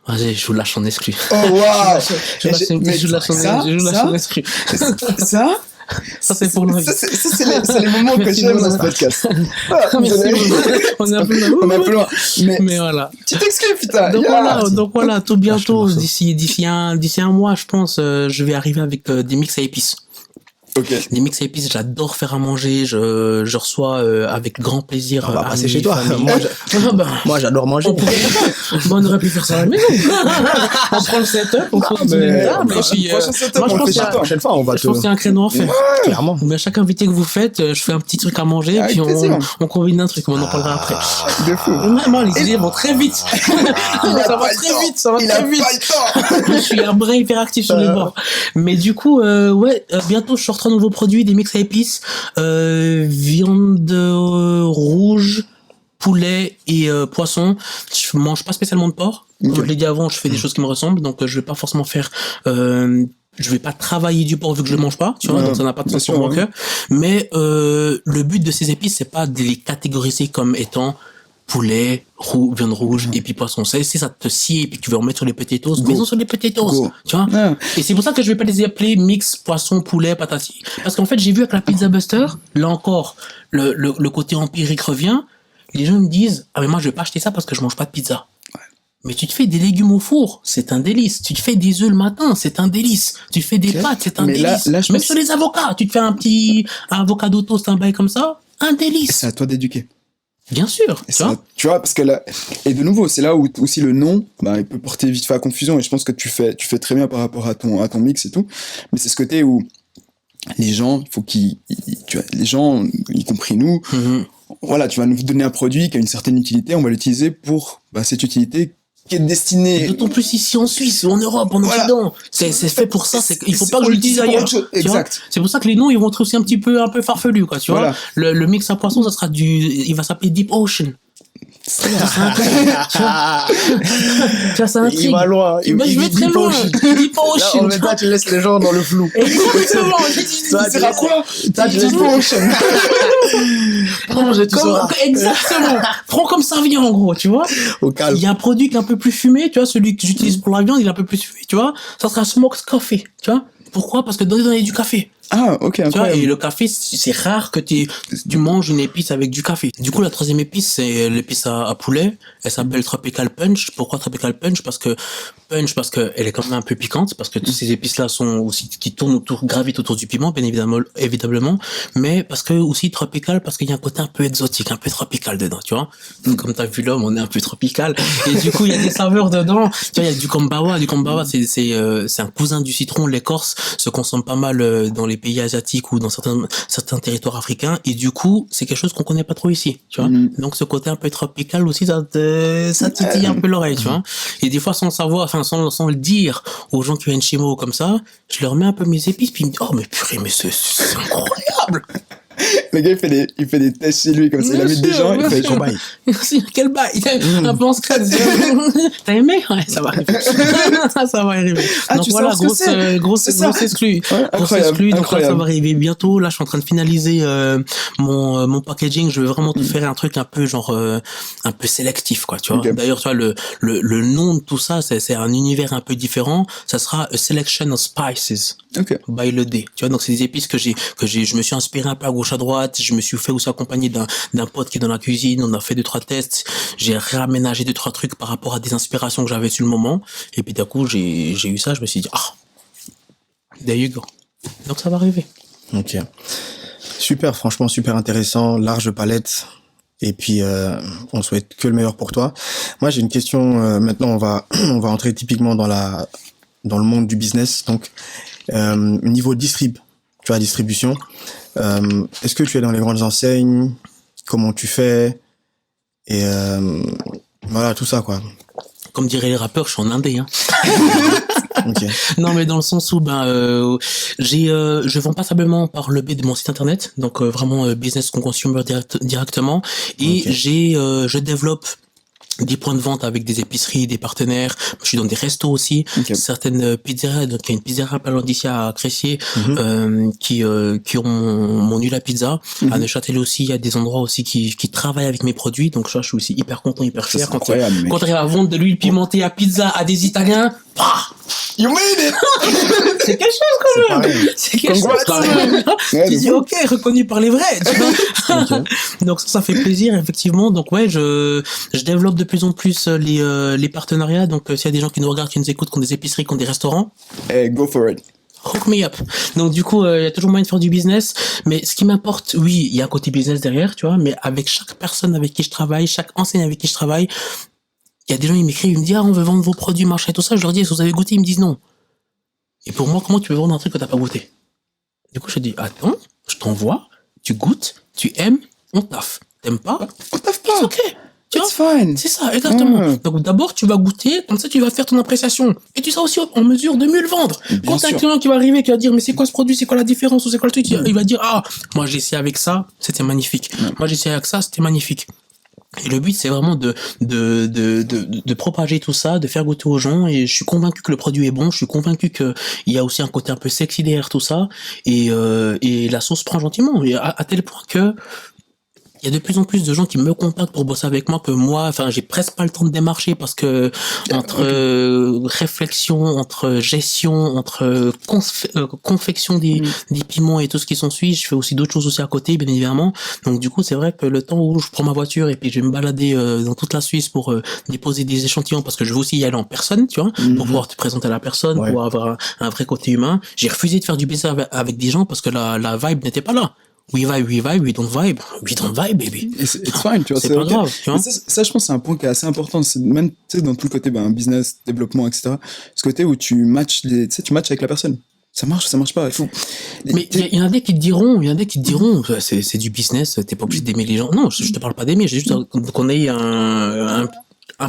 Vas-y, je vous lâche en exclu. Oh waouh. Je vous lâche en exclu. Ça Ça, c'est pour l'envie. C'est les moments que j'aime dans ce podcast. On est un peu loin. Mais voilà. Tu t'excuses, putain. Donc voilà, tout bientôt, d'ici un mois, je pense, je vais arriver avec des mix à épices. Ok. Les mix à épices, j'adore faire à manger. Je reçois avec grand plaisir. On va passer chez toi. Moi, j'adore manger. On aurait pu faire ça à la maison. On prend le setup, on prend une table. Et puis, moi, je pense que la prochaine fois, on va je pense qu'il y a un créneau à faire. Clairement. Mais à chaque invité que vous faites, je fais un petit truc à manger, et puis on combine un truc. On en parlera après. De fou. Vraiment, les idées vont très vite. Ça va très vite. Je suis un brin hyperactif sur les bords. Mais du coup, bientôt, je sors 3 nouveaux produits, des mix à épices, viande rouge, poulet et poisson. Je mange pas spécialement de porc. Comme je l'ai dit avant, je fais des choses qui me ressemblent, donc je vais pas forcément faire je vais pas travailler du porc vu que je le mange pas, tu vois, donc ça n'a pas de sens pour moi. Mais le but de ces épices, c'est pas de les catégoriser comme étant poulet, viande rouge et puis poisson. Si ça te sied et puis tu veux en mettre sur les potatoes, mets-en sur les potatoes, tu vois. Et c'est pour ça que je vais pas les appeler mix poisson, poulet, patati. Parce qu'en fait, j'ai vu avec la Pizza Buster, là encore, le côté empirique revient. Les gens me disent, ah mais moi je vais pas acheter ça parce que je mange pas de pizza. Mais tu te fais des légumes au four, c'est un délice. Tu te fais des œufs le matin, c'est un délice. Tu fais des pâtes, c'est un délice. Même sur les avocats, tu te fais un avocado toast, un bail comme ça, un délice. C'est à toi d'éduquer. Bien sûr, tu vois, parce que là, et de nouveau, c'est là où aussi le nom, il peut porter vite fait à confusion, et je pense que tu fais très bien par rapport à ton mix et tout, mais c'est ce côté où les gens, les gens, y compris nous, voilà, tu vas nous donner un produit qui a une certaine utilité, on va l'utiliser pour, cette utilité qui est destinée. D'autant plus ici en Suisse ou en Europe, en Occident. C'est fait pour ça, il faut pas que je l'utilise ailleurs. Exact. C'est pour ça que les noms, ils vont être aussi un peu farfelus, quoi, tu vois. Le mix à poisson, ça sera il va s'appeler Deep Ocean. Tu vois, c'est un truc. Il va loin. Je vais très loin. Deep Ocean. En même temps, tu laisses les gens dans le flou. Exactement. C'est à quoi? Deep Ocean. Exactement. Prends comme ça vient, en gros, tu vois. Au calme. Il y a un produit qui est un peu plus fumé, tu vois, celui que j'utilise pour la viande, il est un peu plus fumé, tu vois. Ça sera Smoked Coffee, tu vois. Pourquoi? Parce que dedans, il y a du café. Ah, ok, incroyable. Tu vois, et le café, c'est rare que tu manges une épice avec du café. Du coup, la troisième épice, c'est l'épice à poulet. Elle s'appelle Tropical Punch. Pourquoi Tropical Punch? Parce que elle est quand même un peu piquante, parce que toutes ces épices-là sont aussi, qui gravitent autour du piment, bien évidemment, mais parce que aussi tropical, parce qu'il y a un côté un peu exotique, un peu tropical dedans, tu vois. Comme t'as vu l'homme, on est un peu tropical. Et du coup, il y a des saveurs dedans. Tu vois, il y a du kombawa. Du kombawa, c'est un cousin du citron. L'écorce se consomme pas mal dans les pays asiatiques ou dans certains territoires africains. Et du coup, c'est quelque chose qu'on connaît pas trop ici, tu vois. Donc, ce côté un peu tropical aussi, ça titille un peu l'oreille, tu vois. Et des fois, sans le dire aux gens qui viennent chez moi comme ça, je leur mets un peu mes épices, puis ils me disent, oh, mais purée, mais c'est incroyable! Le gars, il fait des tests chez lui, comme ça. Il invite des gens, il fait des bail. Quel bail? Un peu en scratch. T'as aimé? Ouais, ça va arriver. Ça va arriver. Donc voilà, grosse exclue. Grosse exclue. Donc là, ça va arriver bientôt. Là, je suis en train de finaliser, mon packaging. Je vais vraiment te faire un truc un peu, un peu sélectif, quoi, tu vois. Okay. D'ailleurs, tu vois, le nom de tout ça, c'est un univers un peu différent. Ça sera A Selection of Spices. Okay. By Le D. Tu vois, donc c'est des épices que je me suis inspiré un peu à gauche à droite. Je me suis fait aussi accompagner d'un pote qui est dans la cuisine. On a fait 2-3 tests. J'ai réaménagé 2-3 trucs par rapport à des inspirations que j'avais sur le moment. Et puis d'un coup, j'ai eu ça. Je me suis dit, there you go. Donc ça va arriver. Ok. Super, franchement, super intéressant. Large palette. Et puis, on souhaite que le meilleur pour toi. Moi, j'ai une question. Maintenant, on va entrer typiquement dans le monde du business. Donc, niveau distribution, est-ce que tu es dans les grandes enseignes? Comment tu fais? Et voilà, tout ça, quoi. Comme diraient les rappeurs, je suis en indé, hein. Okay. Non, mais dans le sens où je vends passablement par le biais de mon site internet, donc vraiment business consumer directement, et okay. Je développe des points de vente avec des épiceries, des partenaires. Je suis dans des restos aussi, okay. Certaines pizzerias. Donc il y a une pizzeria pas loin d'ici à Cressier, qui m'ont eu la pizza. À Neuchâtel aussi, il y a des endroits aussi qui travaillent avec mes produits. Donc ça, je suis aussi hyper content, hyper fier quand t'arrives à vendre de l'huile pimentée à pizza à des Italiens. You made it! C'est quelque chose quand même. C'est quelque chose quand même. Ouais, Tu dis, ok, reconnu par les vrais. Tu vois. Ok. Donc ça fait plaisir, effectivement. Donc ouais, je développe de plus en plus les partenariats. Donc s'il y a des gens qui nous regardent, qui nous écoutent, qui ont des épiceries, qui ont des restaurants, Hey, go for it. hook me up. Donc du coup, il y a toujours moyen de faire du business. Mais ce qui m'importe, oui, il y a un côté business derrière, tu vois. Mais avec chaque personne avec qui je travaille, chaque enseigne avec qui je travaille, il y a des gens qui m'écrivent, ils me disent, ah, on veut vendre vos produits, machin et tout ça. Je leur dis, est-ce que vous avez goûté? Ils me disent non. Et pour moi, comment tu peux vendre un truc que t'as pas goûté? Du coup, je dis, attends, je t'envoie, tu goûtes, tu aimes, on taffe. T'aimes pas? On taffe C'est pas. ok. Tu vois? It's fine. C'est ça, exactement. Donc d'abord, tu vas goûter, comme ça tu vas faire ton appréciation. Et tu seras aussi en mesure de mieux le vendre. Quand t'as un sûr. client qui va arriver, qui va dire, mais c'est quoi ce produit, c'est quoi la différence, ou c'est quoi le truc, il va dire, ah, moi j'ai essayé avec ça, c'était magnifique. Moi j'ai essayé avec ça, c'était magnifique. Et le but, c'est vraiment de propager tout ça, de faire goûter aux gens. Et je suis convaincu que le produit est bon. Je suis convaincu que il y a aussi un côté un peu sexy derrière tout ça. Et la sauce prend gentiment. Et à tel point que il y a de plus en plus de gens qui me contactent pour bosser avec moi que moi, enfin, j'ai presque pas le temps de démarcher parce que entre réflexion, entre gestion, entre confection des piments et tout ce qui s'ensuit, je fais aussi d'autres choses aussi à côté, bien évidemment. Donc du coup, c'est vrai que le temps où je prends ma voiture et puis je vais me balader dans toute la Suisse pour déposer des échantillons parce que je veux aussi y aller en personne, tu vois, pour pouvoir te présenter à la personne, pour avoir un vrai côté humain. J'ai refusé de faire du business avec des gens parce que la vibe n'était pas là. We vibe, we don't vibe, baby. It's fine, tu vois. C'est pas ok. grave, tu vois. Mais ça, je pense, c'est un point qui est assez important. C'est même, tu sais, dans tout le côté, business, développement, etc. Ce côté où tu matches tu matches avec la personne. Ça marche pas. Il faut. Mais il y en a des qui te diront, c'est du business, t'es pas obligé d'aimer les gens. Non, je te parle pas d'aimer, j'ai juste qu'on ait un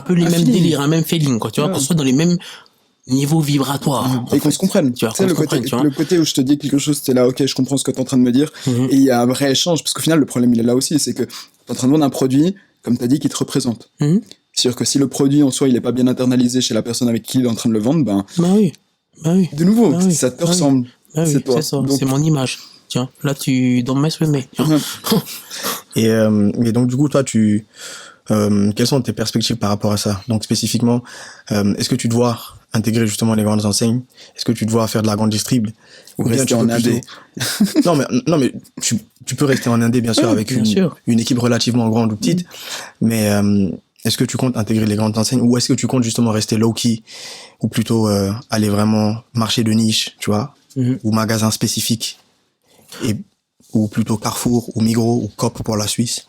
peu les mêmes feeling. délires, un même feeling, quoi, tu vois, qu'on soit dans les mêmes niveaux vibratoires. Et qu'on se comprenne. Tu vois, Tu sais, qu'on se comprenne, tu vois. le côté où je te dis quelque chose, t'es là, ok, je comprends ce que t'es en train de me dire. Et il y a un vrai échange. Parce qu'au final, le problème, il est là aussi. C'est que t'es en train de vendre un produit, comme t'as dit, qui te représente. C'est-à-dire que si le produit en soi, il est pas bien internalisé chez la personne avec qui il est en train de le vendre, Bah oui. de nouveau, Bah oui. ça te Bah oui. ressemble. Ah oui, c'est toi. c'est ça, Donc- c'est mon image. Tiens, là tu don't mess with me. Tiens. Et donc, du coup, toi, quelles sont tes perspectives par rapport à ça? Donc, spécifiquement, est-ce que tu te vois intégrer justement les grandes enseignes? Est-ce que tu te vois faire de la grande distrib? Ou bien rester tu peux en indé. non, mais tu peux rester en indé, bien sûr, avec bien sûr. une équipe relativement grande ou petite. Mais est-ce que tu comptes intégrer les grandes enseignes ou est-ce que tu comptes justement rester low-key ou plutôt aller vraiment marché de niche, tu vois, ou magasin spécifique ou plutôt Carrefour ou Migros ou Coop pour la Suisse?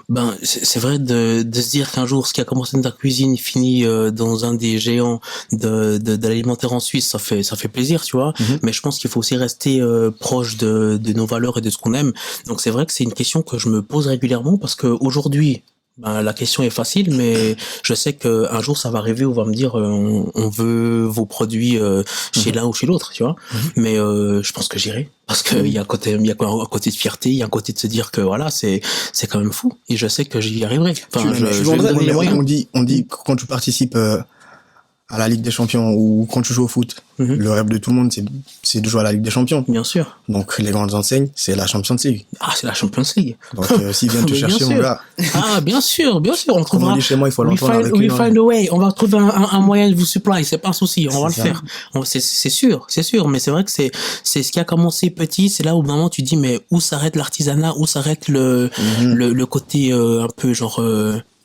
Ben, c'est vrai de se dire qu'un jour, ce qui a commencé dans ta cuisine finit dans un des géants de l'alimentaire en Suisse, ça fait plaisir, tu vois. Mais je pense qu'il faut aussi rester proche de nos valeurs et de ce qu'on aime. Donc c'est vrai que c'est une question que je me pose régulièrement parce que aujourd'hui, ben, la question est facile, mais je sais qu'un jour ça va arriver où on va me dire on veut vos produits chez l'un ou chez l'autre, tu vois. Mais je pense que j'irai parce que il y a un côté de fierté, il y a un côté de se dire que voilà, c'est quand même fou et je sais que j'y arriverai. Enfin, je vais me donner les moyens. On dit que quand tu participes à la Ligue des Champions ou quand tu joues au foot, le rêve de tout le monde, c'est de jouer à la Ligue des Champions. Bien sûr. Donc, les grandes enseignes, c'est la Champions League. Ah, c'est la Champions League. Donc, s'ils viennent te Mais bien chercher, mon sûr. gars, Ah, bien sûr, on comme trouvera. on dit chez moi, il faut We l'entendre avec we une find a way. On va trouver un moyen de vous supply. C'est pas un souci. On va le ça. faire. C'est sûr. Mais c'est vrai que c'est ce qui a commencé petit. C'est là où, au moment, tu dis, mais où s'arrête l'artisanat? Où s'arrête le côté, un peu, genre,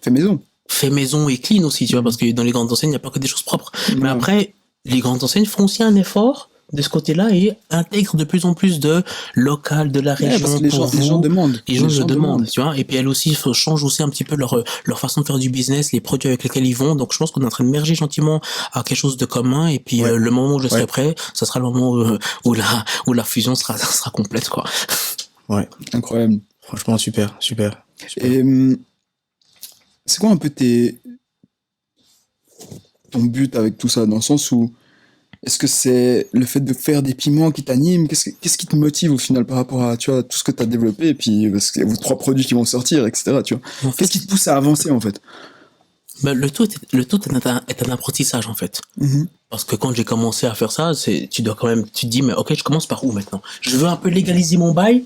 Fait maison. fait maison et clean aussi, tu vois, parce que dans les grandes enseignes, il n'y a pas que des choses propres. Mais après, les grandes enseignes font aussi un effort de ce côté-là et intègrent de plus en plus de local, de la région. parce que les pour gens vous. demandent. Les gens le demandent, tu vois. Et puis elles aussi changent aussi un petit peu leur façon de faire du business, les produits avec lesquels ils vont. Donc je pense qu'on est en train de merger gentiment à quelque chose de commun. Et puis le moment où je serai prêt, ça sera le moment où la fusion sera complète, quoi. Ouais. Incroyable. Franchement, super. Et c'est quoi un peu ton but avec tout ça, dans le sens où est-ce que c'est le fait de faire des piments qui t'anime? Qu'est-ce qui te motive au final par rapport à, tu vois, tout ce que tu as développé et puis parce qu'il y a vos 3 produits qui vont sortir, etc. Tu vois. En fait, Qu'est-ce qui te pousse à avancer en fait? ben, le tout est un apprentissage, en fait. Parce que quand j'ai commencé à faire ça, tu te dis, mais ok, je commence par où maintenant? Je veux un peu légaliser mon bail.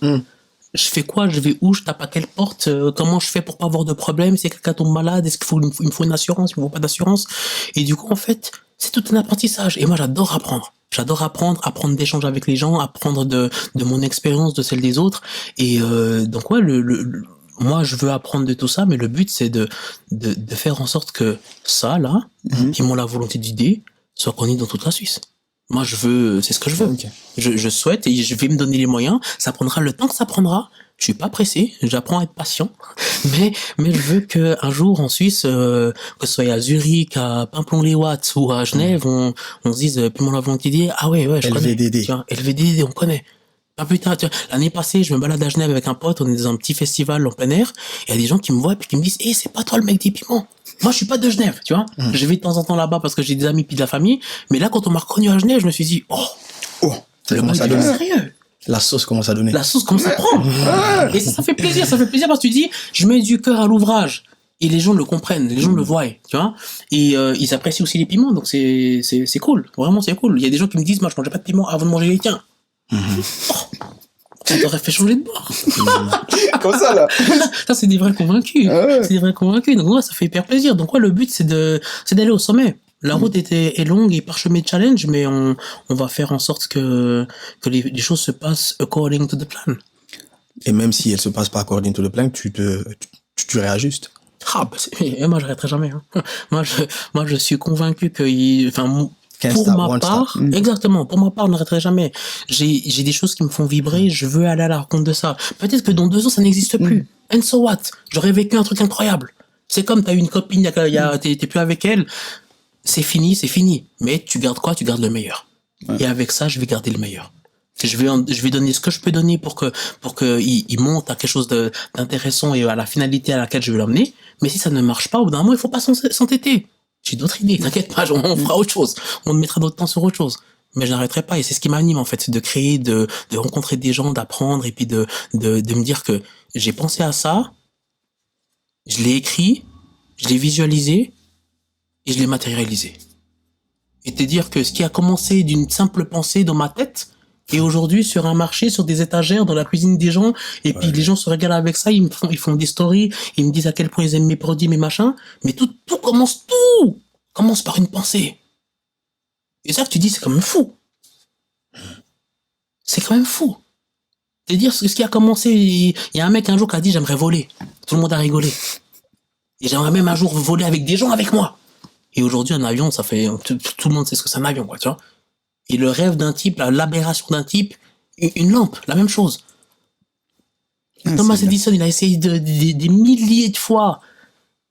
je fais quoi, je vais où, je tape à quelle porte, comment je fais pour pas avoir de problème, si quelqu'un tombe malade, est-ce il me faut une assurance, il me faut pas d'assurance. Et du coup, en fait, c'est tout un apprentissage. Et moi, j'adore apprendre. J'adore apprendre d'échanger avec les gens, apprendre de mon expérience, de celle des autres. Et donc ouais, moi, je veux apprendre de tout ça, mais le but, c'est de faire en sorte que ça, là, qui m'ont la volonté d'idée, soit connu dans toute la Suisse. Moi, c'est ce que je veux. Okay. Je souhaite et je vais me donner les moyens. Ça prendra le temps que ça prendra. Je suis pas pressé. J'apprends à être patient. Mais je veux que un jour en Suisse, que ce soit à Zurich, à Pimplon-les-Ouates ou à Genève, on se dise, puis mon volonté d'idée, ah ouais, je connais. Tu vois, LVDD, on connaît. Pas plus tard, tu vois, l'année passée, je me balade à Genève avec un pote, on est dans un petit festival en plein air, il y a des gens qui me voient et qui me disent, c'est pas toi le mec des piments. Moi, je suis pas de Genève, tu vois. Je vais de temps en temps là-bas parce que j'ai des amis puis de la famille, mais là, quand on m'a reconnu à Genève, je me suis dit, ça commence à donner. Sérieux. La sauce commence à donner. La sauce commence à prendre. Et ça fait plaisir parce que tu dis, je mets du cœur à l'ouvrage. Et les gens le comprennent, les gens le voient, tu vois. Et ils apprécient aussi les piments, donc c'est cool. Vraiment, c'est cool. Il y a des gens qui me disent, moi, je mangeais pas de piment avant de manger les tiens. Ça t'aurait fait changer de bord. Comme ça, là. Ça, c'est des vrais convaincus. C'est des vrais convaincus. Donc, ouais, ça fait hyper plaisir. Donc, ouais, le but, c'est d'aller au sommet. La route est longue et parsemée de challenges, mais on va faire en sorte que les choses se passent according to the plan. Et même si elles se passent pas according to the plan, tu réajustes. Ah, moi, j'arrêterai jamais, hein. Moi, je suis convaincu que, pour ma part, exactement, pour ma part, on n'arrêterait jamais. J'ai des choses qui me font vibrer, je veux aller à la rencontre de ça. Peut-être que dans 2 ans, ça n'existe plus. And so what? J'aurais vécu un truc incroyable. C'est comme t'as eu une copine, t'es plus avec elle. C'est fini. Mais tu gardes quoi? Tu gardes le meilleur. Ouais. Et avec ça, je vais garder le meilleur. Je vais donner ce que je peux donner pour que il monte à quelque chose d'intéressant et à la finalité à laquelle je veux l'emmener. Mais si ça ne marche pas, au bout d'un moment, il faut pas s'entêter. J'ai d'autres idées, t'inquiète pas, on fera autre chose. On mettra d'autres temps sur autre chose. Mais je n'arrêterai pas, et c'est ce qui m'anime, en fait, c'est de créer, de rencontrer des gens, d'apprendre, et puis de me dire que j'ai pensé à ça, je l'ai écrit, je l'ai visualisé, et je l'ai matérialisé. Et te dire que ce qui a commencé d'une simple pensée dans ma tête, et aujourd'hui, sur un marché, sur des étagères, dans la cuisine des gens, et puis les gens se régalent avec ça, ils font des stories, ils me disent à quel point ils aiment mes produits, mes machins, mais tout commence par une pensée. Et ça que tu dis, c'est quand même fou. C'est quand même fou. C'est dire ce qui a commencé, il y a un mec un jour qui a dit, j'aimerais voler. Tout le monde a rigolé. Et j'aimerais même un jour voler avec des gens avec moi. Et aujourd'hui, un avion, ça fait, tout le monde sait ce que c'est un avion, quoi, tu vois. Et le rêve d'un type, l'aberration d'un type, une lampe, la même chose. Thomas Edison, il a essayé des milliers de fois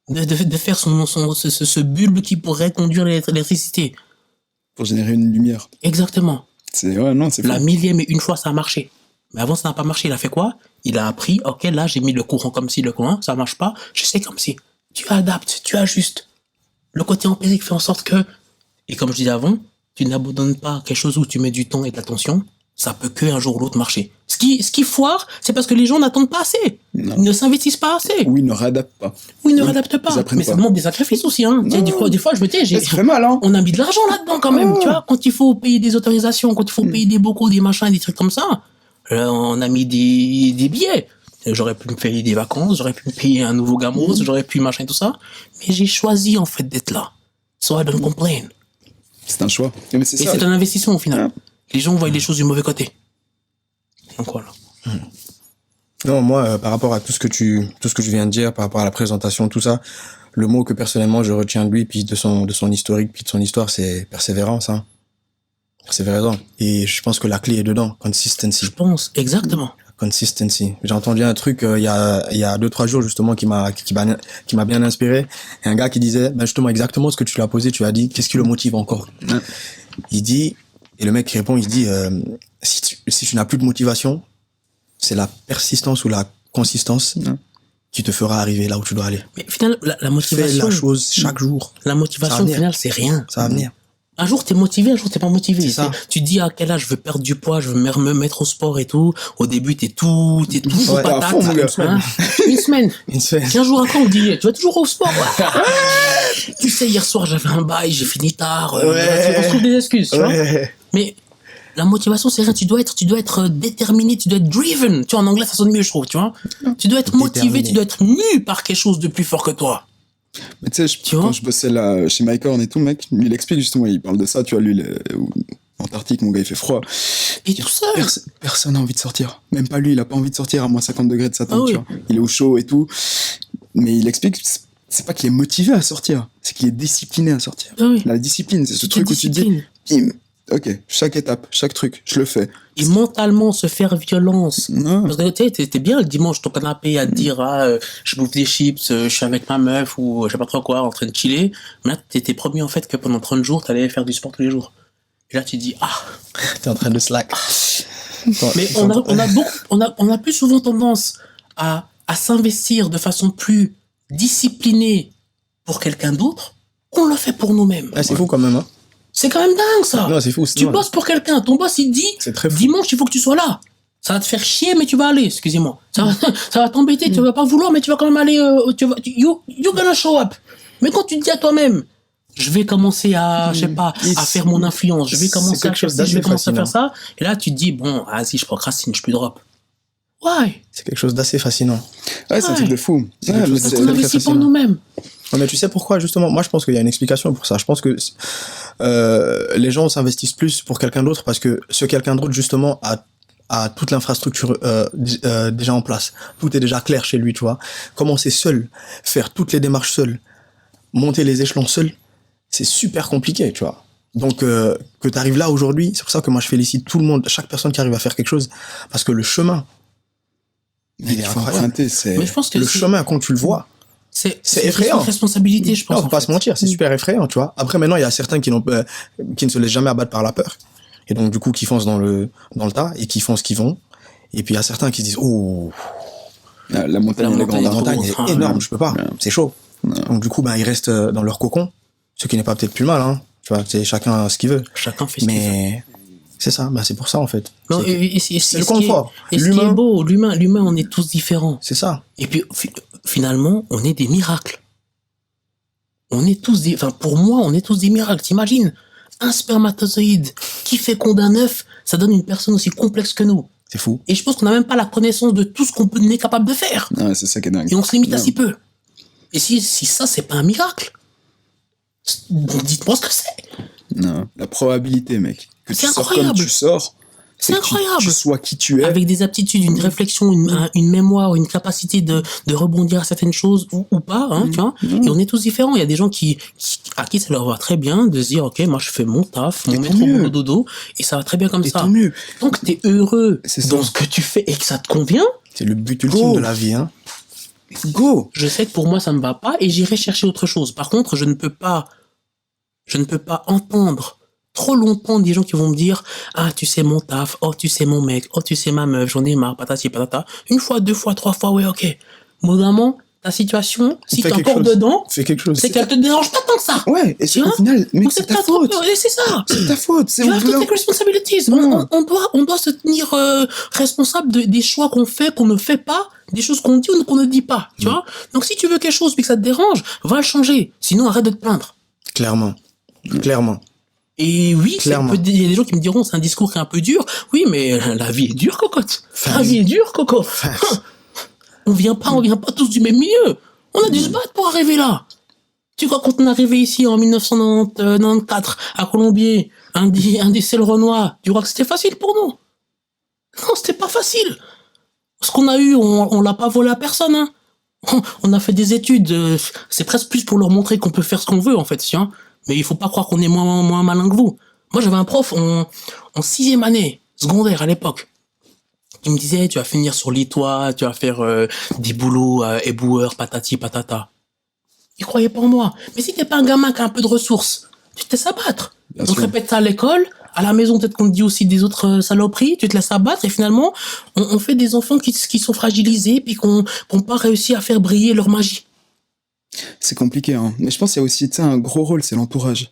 de faire ce bulbe qui pourrait conduire l'électricité. Pour générer une lumière. Exactement. C'est la millième et une fois, ça a marché. Mais avant, ça n'a pas marché. Il a fait quoi? Il a appris, ok, là, j'ai mis le courant comme ci, le courant, ça marche pas, j'essaie comme ci. Tu adaptes, tu ajustes. Le côté empirique fait en sorte que, et comme je disais avant, tu n'abandonnes pas quelque chose où tu mets du temps et de l'attention, ça peut que un jour ou l'autre marcher. Ce qui foire, c'est parce que les gens n'attendent pas assez. Non. Ils ne s'investissent pas assez. Oui, ils ne réadaptent pas. Oui, ils ne réadaptent pas. Mais ça demande des sacrifices aussi, hein. Tu sais, des fois, je me dis, ça fait mal, hein. On a mis de l'argent là-dedans quand même, tu vois. Quand il faut payer des autorisations, quand il faut payer des bocaux, des machins, des trucs comme ça, on a mis des billets. J'aurais pu me payer des vacances, j'aurais pu me payer un nouveau gamos, j'aurais pu machin et tout ça. Mais j'ai choisi, en fait, d'être là. So I don't complain. C'est un choix. Mais c'est ça. C'est un investissement au final. Les gens voient les choses du mauvais côté. Donc voilà. Non, moi, par rapport à tout ce que tu viens de dire, par rapport à la présentation, tout ça, le mot que personnellement je retiens de lui, puis de son historique, puis de son histoire, c'est persévérance, hein. Persévérance. Et je pense que la clé est dedans. Consistency. Je pense, exactement. Consistency. J'ai entendu un truc il y a 2-3 jours justement qui m'a bien inspiré. Et un gars qui disait justement exactement ce que tu l'as posé, tu as dit qu'est-ce qui le motive encore. Il dit, et le mec qui répond, il dit si tu n'as plus de motivation, c'est la persistance ou la consistance qui te fera arriver là où tu dois aller. Mais finalement la motivation, fais la chose chaque jour. La motivation au final c'est rien. Ça va venir. Un jour t'es motivé, un jour t'es pas motivé. C'est ça. Tu te dis à quel âge je veux perdre du poids, je veux me mettre au sport et tout. Au début t'es tout patate. Une semaine. 15 jours après on te dit tu vas toujours au sport. Tu sais, hier soir j'avais un bail, j'ai fini tard. On trouve des excuses, tu vois. Mais La motivation, c'est rien. Tu dois être déterminé, tu dois être driven. Tu vois, en anglais, ça sonne mieux, je trouve, tu vois. Tu dois être motivé, tu dois être mu par quelque chose de plus fort que toi. Mais tu sais, quand je bossais là, chez Mycorn et tout, mec, il explique justement, il parle de ça, tu vois, lui, Antarctique, mon gars, il fait froid. Et tout seul. Personne n'a envie de sortir. Même pas lui, il a pas envie de sortir à moins 50 degrés de sa tente, tu vois. Il est au chaud et tout. Mais il explique, c'est pas qu'il est motivé à sortir, c'est qu'il est discipliné à sortir. La discipline, c'est ce truc où tu te dis, bim, ok, chaque étape, chaque truc, je le fais. Et mentalement, se faire violence. Non. Parce que tu sais, t'es bien le dimanche, ton canapé à te dire, je bouffe des chips, je suis avec ma meuf, ou je sais pas trop quoi, en train de chiller. Mais là, t'étais promis, en fait, que pendant 30 jours, t'allais faire du sport tous les jours. Et là, tu te dis, t'es en train de slack. Mais on a plus souvent tendance à s'investir de façon plus disciplinée pour quelqu'un d'autre qu'on le fait pour nous-mêmes. C'est fou quand même, hein. C'est quand même dingue, ça. Non, c'est fou. Tu bosses pour quelqu'un, ton boss, il dit, dimanche, il faut que tu sois là. Ça va te faire chier, mais tu vas aller, excusez-moi. Ça va t'embêter, tu vas pas vouloir, mais tu vas quand même aller, you're gonna show up. Mais quand tu te dis à toi-même, je vais commencer à, je sais pas, à faire mon influence, je vais commencer à faire ça, je vais commencer à faire ça, et là, tu te dis, bon, vas-y, je procrastine, je plus drop. Ouais. C'est quelque chose d'assez fascinant. Ouais, c'est un truc de fou. Parce qu'on investit pour nous-mêmes. Non, mais tu sais pourquoi, justement, moi je pense qu'il y a une explication pour ça. Je pense que les gens s'investissent plus pour quelqu'un d'autre parce que ce quelqu'un d'autre, justement, a toute l'infrastructure déjà en place. Tout est déjà clair chez lui, tu vois. Commencer seul, faire toutes les démarches seul, monter les échelons seul, c'est super compliqué, tu vois. Donc, que tu arrives là aujourd'hui, c'est pour ça que moi je félicite tout le monde, chaque personne qui arrive à faire quelque chose, parce que le chemin, il est incroyable. Mais je pense que le chemin, quand tu le vois, c'est effrayant. C'est une responsabilité, je pense. Non, faut pas se mentir, c'est super effrayant, tu vois. Après, maintenant, il y a certains qui ne se laissent jamais abattre par la peur. Et donc, du coup, qui foncent dans le tas et qui font ce qu'ils vont. Et puis, il y a certains qui se disent, oh, la montagne est énorme, je peux pas, c'est chaud. Donc, du coup, ils restent dans leur cocon. Ce qui n'est pas peut-être plus mal, hein. Tu vois, c'est chacun ce qu'il veut. Chacun fait ce qu'il veut. Mais c'est ça, c'est pour ça, en fait. Non, c'est le confort. Et ce qui est beau, l'humain, on est tous différents. C'est ça. Et puis, finalement, on est des miracles. On est tous pour moi, on est tous des miracles. T'imagines, un spermatozoïde qui féconde un œuf, ça donne une personne aussi complexe que nous. C'est fou. Et je pense qu'on n'a même pas la connaissance de tout ce qu'on est capable de faire. Ouais, c'est ça qui est dingue. Et on se limite à si peu. Et si ça, c'est pas un miracle, bon, dites-moi ce que c'est. Non, la probabilité, mec. Que tu sors comme tu sors. C'est incroyable. Tu sois qui tu es. Avec des aptitudes, une réflexion, une mémoire, une capacité de rebondir à certaines choses ou pas, hein, tu vois. Et on est tous différents. Il y a des gens à qui ça leur va très bien de se dire, ok, moi je fais mon taf, mon métro, boulot, dodo, et ça va très bien comme ça. Tant mieux. Donc t'es heureux dans ce que tu fais et que ça te convient. C'est le but ultime de la vie, hein. Go. Je sais que pour moi ça me va pas et j'irai chercher autre chose. Par contre, je ne peux pas entendre trop longtemps des gens qui vont me dire, ah, tu sais mon taf, oh, tu sais mon mec, oh, tu sais ma meuf, j'en ai marre, patati patata. Une fois, deux fois, trois fois, ouais, ok. Modérément, ta situation, si t'es encore dedans, c'est quelque chose. C'est qu'elle te dérange pas tant que ça. Ouais, et au final, mais c'est ta faute. C'est ça. C'est ta faute. You have to take responsibilities. On doit se tenir responsable des choix qu'on fait, qu'on ne fait pas, des choses qu'on dit ou qu'on ne dit pas, tu vois. Donc si tu veux quelque chose puis que ça te dérange, va le changer. Sinon, arrête de te plaindre. Clairement. Et oui, il y a des gens qui me diront, c'est un discours qui est un peu dur. Oui, mais la vie est dure, cocotte. La vie est dure, coco. On vient pas tous du même milieu. On a dû se battre pour arriver là. Tu crois, quand on est arrivé ici en 1994 à Colombier, un des seuls Renois, tu crois que c'était facile pour nous? Non, c'était pas facile. Ce qu'on a eu, on l'a pas volé à personne, hein. On a fait des études, c'est presque plus pour leur montrer qu'on peut faire ce qu'on veut, en fait, tiens. Mais il faut pas croire qu'on est moins malin que vous. Moi, j'avais un prof en 6e année, secondaire à l'époque, qui me disait, tu vas finir sur l'ITOI, tu vas faire des boulots éboueurs, patati patata. Il croyait pas en moi. Mais si t'es pas un gamin qui a un peu de ressources, tu te laisses abattre. On te répète ça à l'école, à la maison, peut-être qu'on te dit aussi des autres saloperies, tu te laisses abattre et finalement, on fait des enfants qui sont fragilisés puis qu'on pas réussi à faire briller leur magie. C'est compliqué, hein. Mais je pense qu'il y a aussi, tu sais, un gros rôle, c'est l'entourage.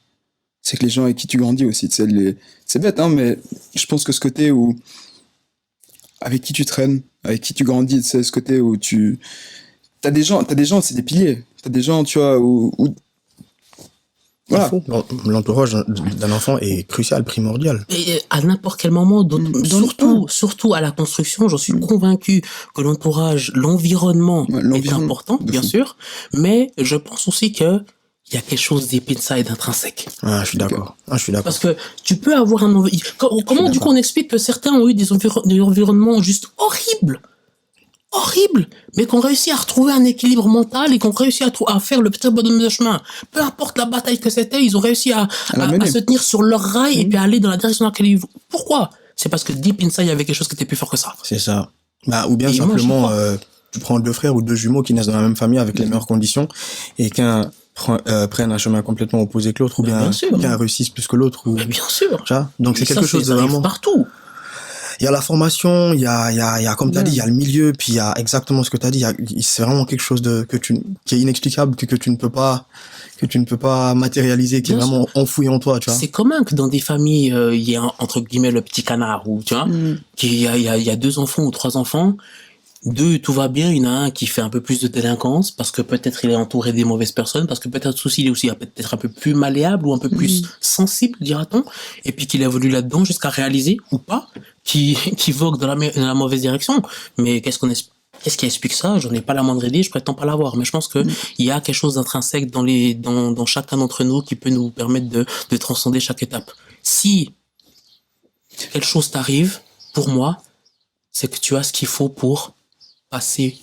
C'est que les gens avec qui tu grandis aussi, tu sais, c'est bête, hein, mais je pense que ce côté où, avec qui tu traînes, avec qui tu grandis, tu sais, ce côté où t'as des gens, c'est des piliers. T'as des gens, tu vois, où voilà, voilà. L'entourage d'un enfant est crucial, primordial. Et à n'importe quel moment, surtout à la construction, j'en suis convaincu que l'entourage, l'environnement est important, bien sûr, mais je pense aussi que il y a quelque chose deep inside intrinsèque. Ah, je suis d'accord. Parce que tu peux avoir un comment du coup on explique que certains ont eu des environnements juste horribles, mais qu'on réussit à retrouver un équilibre mental et qu'on réussit à faire le petit bonhomme de chemin. Peu importe la bataille que c'était, ils ont réussi à se tenir sur leur rail et puis à aller dans la direction dans laquelle ils vont. Pourquoi? C'est parce que deep inside, il y avait quelque chose qui était plus fort que ça. C'est ça. Ou bien simplement, tu prends 2 frères ou 2 jumeaux qui naissent dans la même famille avec les meilleures conditions et qu'un prennent un chemin complètement opposé que l'autre, ou bien qu'un réussisse plus que l'autre. Mais bien sûr. Donc c'est quelque chose de vraiment... partout. Il y a la formation, il y a comme tu as dit, il y a le milieu, puis il y a exactement ce que tu as dit, c'est vraiment quelque chose qui est inexplicable, que tu ne peux pas matérialiser, qui est vraiment enfoui en toi, tu vois. C'est commun que dans des familles, il y a entre guillemets le petit canard, ou tu vois, qu'il y a 2 enfants ou 3 enfants. 2, tout va bien, il y en a un qui fait un peu plus de délinquance, parce que peut-être il est entouré des mauvaises personnes, parce que peut-être aussi il est aussi peut-être un peu plus malléable, ou un peu plus sensible, dira-t-on, et puis qu'il évolue là-dedans jusqu'à réaliser, ou pas, qui vogue dans la mauvaise direction. Mais qu'est-ce qui explique ça? J'en ai pas la moindre idée, je prétends pas l'avoir, mais je pense que il y a quelque chose d'intrinsèque dans chacun d'entre nous qui peut nous permettre de transcender chaque étape. Si quelque chose t'arrive, pour moi, c'est que tu as ce qu'il faut pour passer.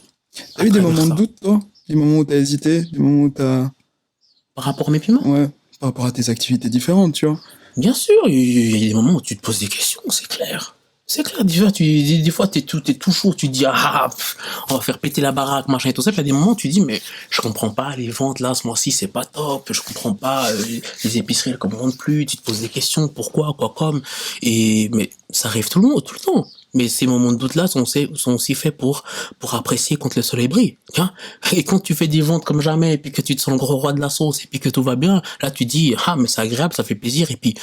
T'as eu des moments de doute, toi? Des moments où t'as hésité? Des moments où t'as... Par rapport à mes piments? Ouais, par rapport à tes activités différentes, tu vois. Bien sûr, il y a des moments où tu te poses des questions, c'est clair. C'est clair, des fois, t'es tout chaud, tu te dis, on va faire péter la baraque, machin et tout ça. Puis il y a des moments où tu te dis, mais je comprends pas, les ventes là, ce mois-ci, c'est pas top, je comprends pas, les épiceries, elles commandent plus, tu te poses des questions, pourquoi, quoi, comme. Mais ça arrive tout le temps. Mais ces moments de doute-là sont aussi faits pour apprécier quand le soleil brille, tu vois. Et quand tu fais des ventes comme jamais, et puis que tu te sens le gros roi de la sauce, et puis que tout va bien, là, tu dis, mais c'est agréable, ça fait plaisir, et puis,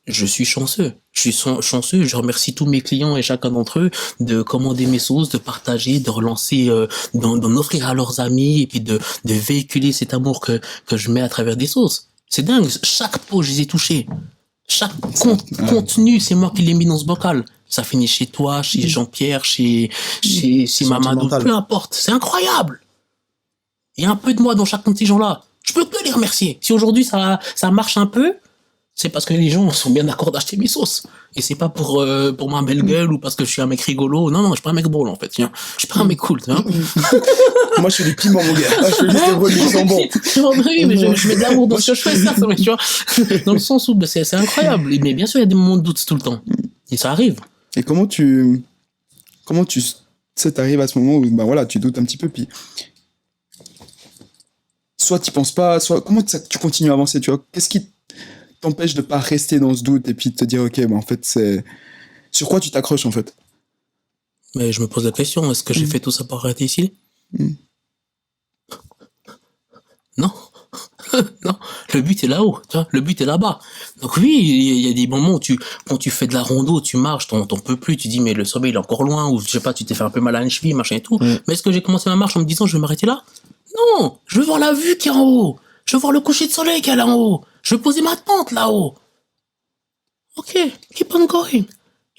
je suis chanceux. Je remercie tous mes clients et chacun d'entre eux de commander mes sauces, de partager, de relancer, d'en offrir à leurs amis, et puis de véhiculer cet amour que je mets à travers des sauces. C'est dingue. Chaque pot, je les ai touchés. Chaque contenu, c'est moi qui l'ai mis dans ce bocal. Ça finit chez toi, chez Jean-Pierre, chez Mamadou, peu importe. C'est incroyable. Il y a un peu de moi dans chacun de ces gens-là. Je peux que les remercier. Si aujourd'hui ça marche un peu, c'est parce que les gens sont bien d'accord d'acheter mes sauces. Et c'est pas pour ma belle gueule ou parce que je suis un mec rigolo. Non, je suis pas un mec drôle, en fait, tiens. Je suis pas un mec cool, tu vois. Moi, je fais des piments, mon gars. Je fais juste des rôles qui sont bons. Oui, mais je mets de l'amour dans ce que je fais, ça, tu vois. Dans le sens où, c'est incroyable. Mais bien sûr, il y a des moments de doute tout le temps. Et ça arrive. Et comment tu sais, t'arrives à ce moment où, voilà, tu doutes un petit peu, puis soit t'y penses pas, soit comment tu continues à avancer, tu vois. Qu'est-ce qui t'empêche de pas rester dans ce doute et puis de te dire, ok, en fait, c'est... Sur quoi tu t'accroches, en fait? Mais je me pose la question, est-ce que j'ai fait tout ça pour arrêter ici? Non. Non, le but est là-haut, tu vois, le but est là-bas. Donc oui, il y a des moments où quand tu fais de la rando, tu marches, t'en peux plus, tu dis mais le sommet il est encore loin, ou je sais pas, tu t'es fait un peu mal à une cheville, machin et tout. Mais est-ce que j'ai commencé ma marche en me disant je vais m'arrêter là? Non, je veux voir la vue qui est en haut. Je veux voir le coucher de soleil qui est là en haut. Je veux poser ma tente là-haut. Ok, keep on going. Il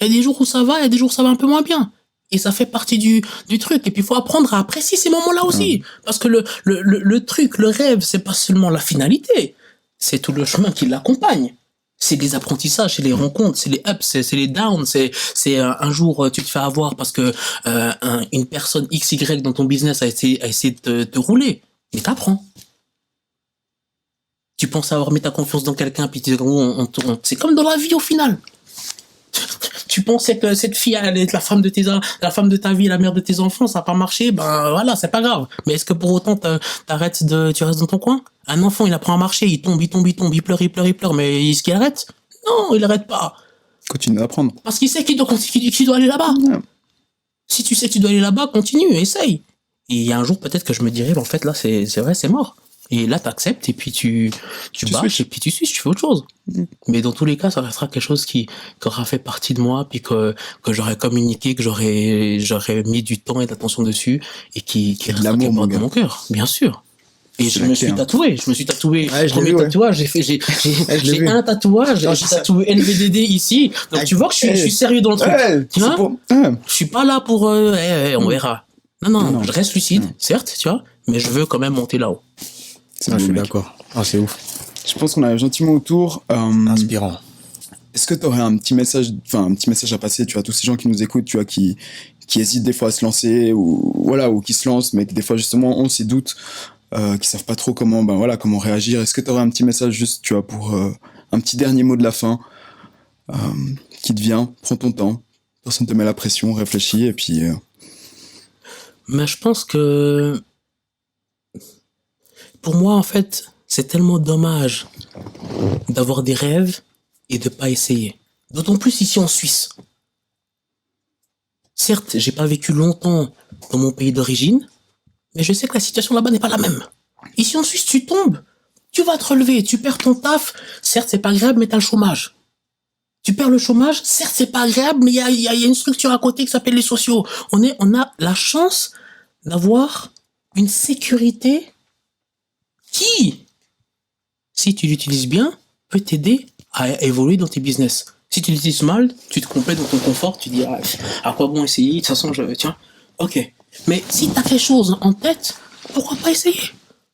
y a des jours où ça va, il y a des jours où ça va un peu moins bien. Et ça fait partie du truc. Et puis, il faut apprendre à apprécier ces moments-là aussi. Parce que le truc, le rêve, c'est pas seulement la finalité. C'est tout le chemin qui l'accompagne. C'est les apprentissages, c'est les rencontres, c'est les ups, c'est les downs, c'est un jour tu te fais avoir parce que une personne XY dans ton business a essayé de te rouler. Mais t'apprends. Tu penses avoir mis ta confiance dans quelqu'un, puis c'est comme dans la vie au final. Tu pensais que cette fille allait être la femme de ta vie, la mère de tes enfants, ça n'a pas marché, voilà, c'est pas grave. Mais est-ce que pour autant tu restes dans ton coin? Un enfant, il apprend à marcher, il tombe, il pleure, mais est-ce qu'il arrête? Non, il arrête pas. Continue d'apprendre. Parce qu'il sait qu'il doit aller là-bas. Ouais. Si tu sais que tu dois aller là-bas, continue, essaye. Et il y a un jour peut-être que je me dirais, en fait là, c'est vrai, c'est mort. Et là, t'acceptes, et puis tu bâches, et puis tu fais autre chose. Mais dans tous les cas, ça restera quelque chose qui aura fait partie de moi, puis que j'aurais communiqué, que j'aurais mis du temps et de l'attention dessus, et qui restera quelque part dans mon cœur, bien sûr. Et je me suis tatoué. Ouais, Premier tatouage, j'ai un tatouage, j'ai tatoué LVDD ici. Donc tu vois que je suis sérieux dans le truc. Tu vois? Je suis pas là pour on verra. Non, je reste lucide, certes, tu vois, mais je veux quand même monter là-haut. Je suis d'accord. C'est ouf. Je pense qu'on arrive gentiment au tour. Inspirant. Est-ce que tu aurais un petit message à passer, tu vois, à tous ces gens qui nous écoutent, tu vois, qui hésitent des fois à se lancer, ou qui se lancent, mais que des fois, justement, ont ces doutes, qui savent pas trop comment réagir. Est-ce que tu aurais un petit message juste, tu vois, pour un petit dernier mot de la fin, qui te vient, prends ton temps, personne te met la pression, réfléchis, et puis... Mais je pense que, pour moi, en fait, c'est tellement dommage d'avoir des rêves et de pas essayer. D'autant plus ici en Suisse. Certes, j'ai pas vécu longtemps dans mon pays d'origine, mais je sais que la situation là-bas n'est pas la même. Ici en Suisse, tu tombes, tu vas te relever, tu perds ton taf. Certes, c'est pas agréable, mais t'as le chômage. Tu perds le chômage, certes, c'est pas agréable, mais il y a une structure à côté qui s'appelle les sociaux. On a la chance d'avoir une sécurité qui, si tu l'utilises bien, peut t'aider à évoluer dans tes business. Si tu l'utilises mal, tu te complètes dans ton confort, tu dis, à quoi bon essayer? De toute façon, tiens, ok. Mais si t'as quelque chose en tête, pourquoi pas essayer?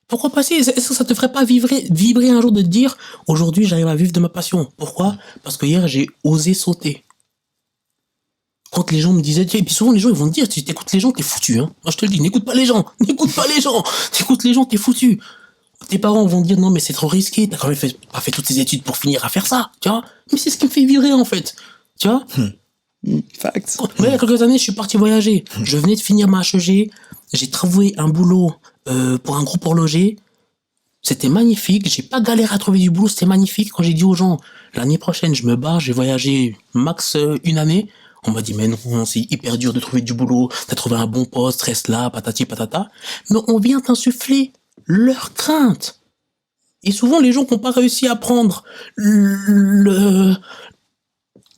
Pourquoi pas essayer? Est-ce que ça te ferait pas vibrer un jour de te dire, aujourd'hui, j'arrive à vivre de ma passion? Pourquoi? Parce que hier, j'ai osé sauter. Quand les gens me disaient, et puis souvent les gens ils vont te dire, tu t'écoutes les gens, t'es foutu, hein. Moi je te le dis, n'écoute pas les gens, t'écoutes les gens, t'es foutu. Tes parents vont te dire, non mais c'est trop risqué, t'as quand même pas fait toutes ces études pour finir à faire ça, tu vois. Mais c'est ce qui me fait vibrer en fait, tu vois. Facts. Il y a quelques années, je suis parti voyager. Je venais de finir ma HEG, j'ai trouvé un boulot pour un groupe horloger. C'était magnifique, j'ai pas galéré à trouver du boulot, c'était magnifique. Quand j'ai dit aux gens, l'année prochaine je me barre, j'ai voyagé max une année, on m'a dit mais non, c'est hyper dur de trouver du boulot, t'as trouvé un bon poste, reste là, patati patata. Mais on vient t'insuffler leur crainte. Et souvent les gens qui n'ont pas réussi à prendre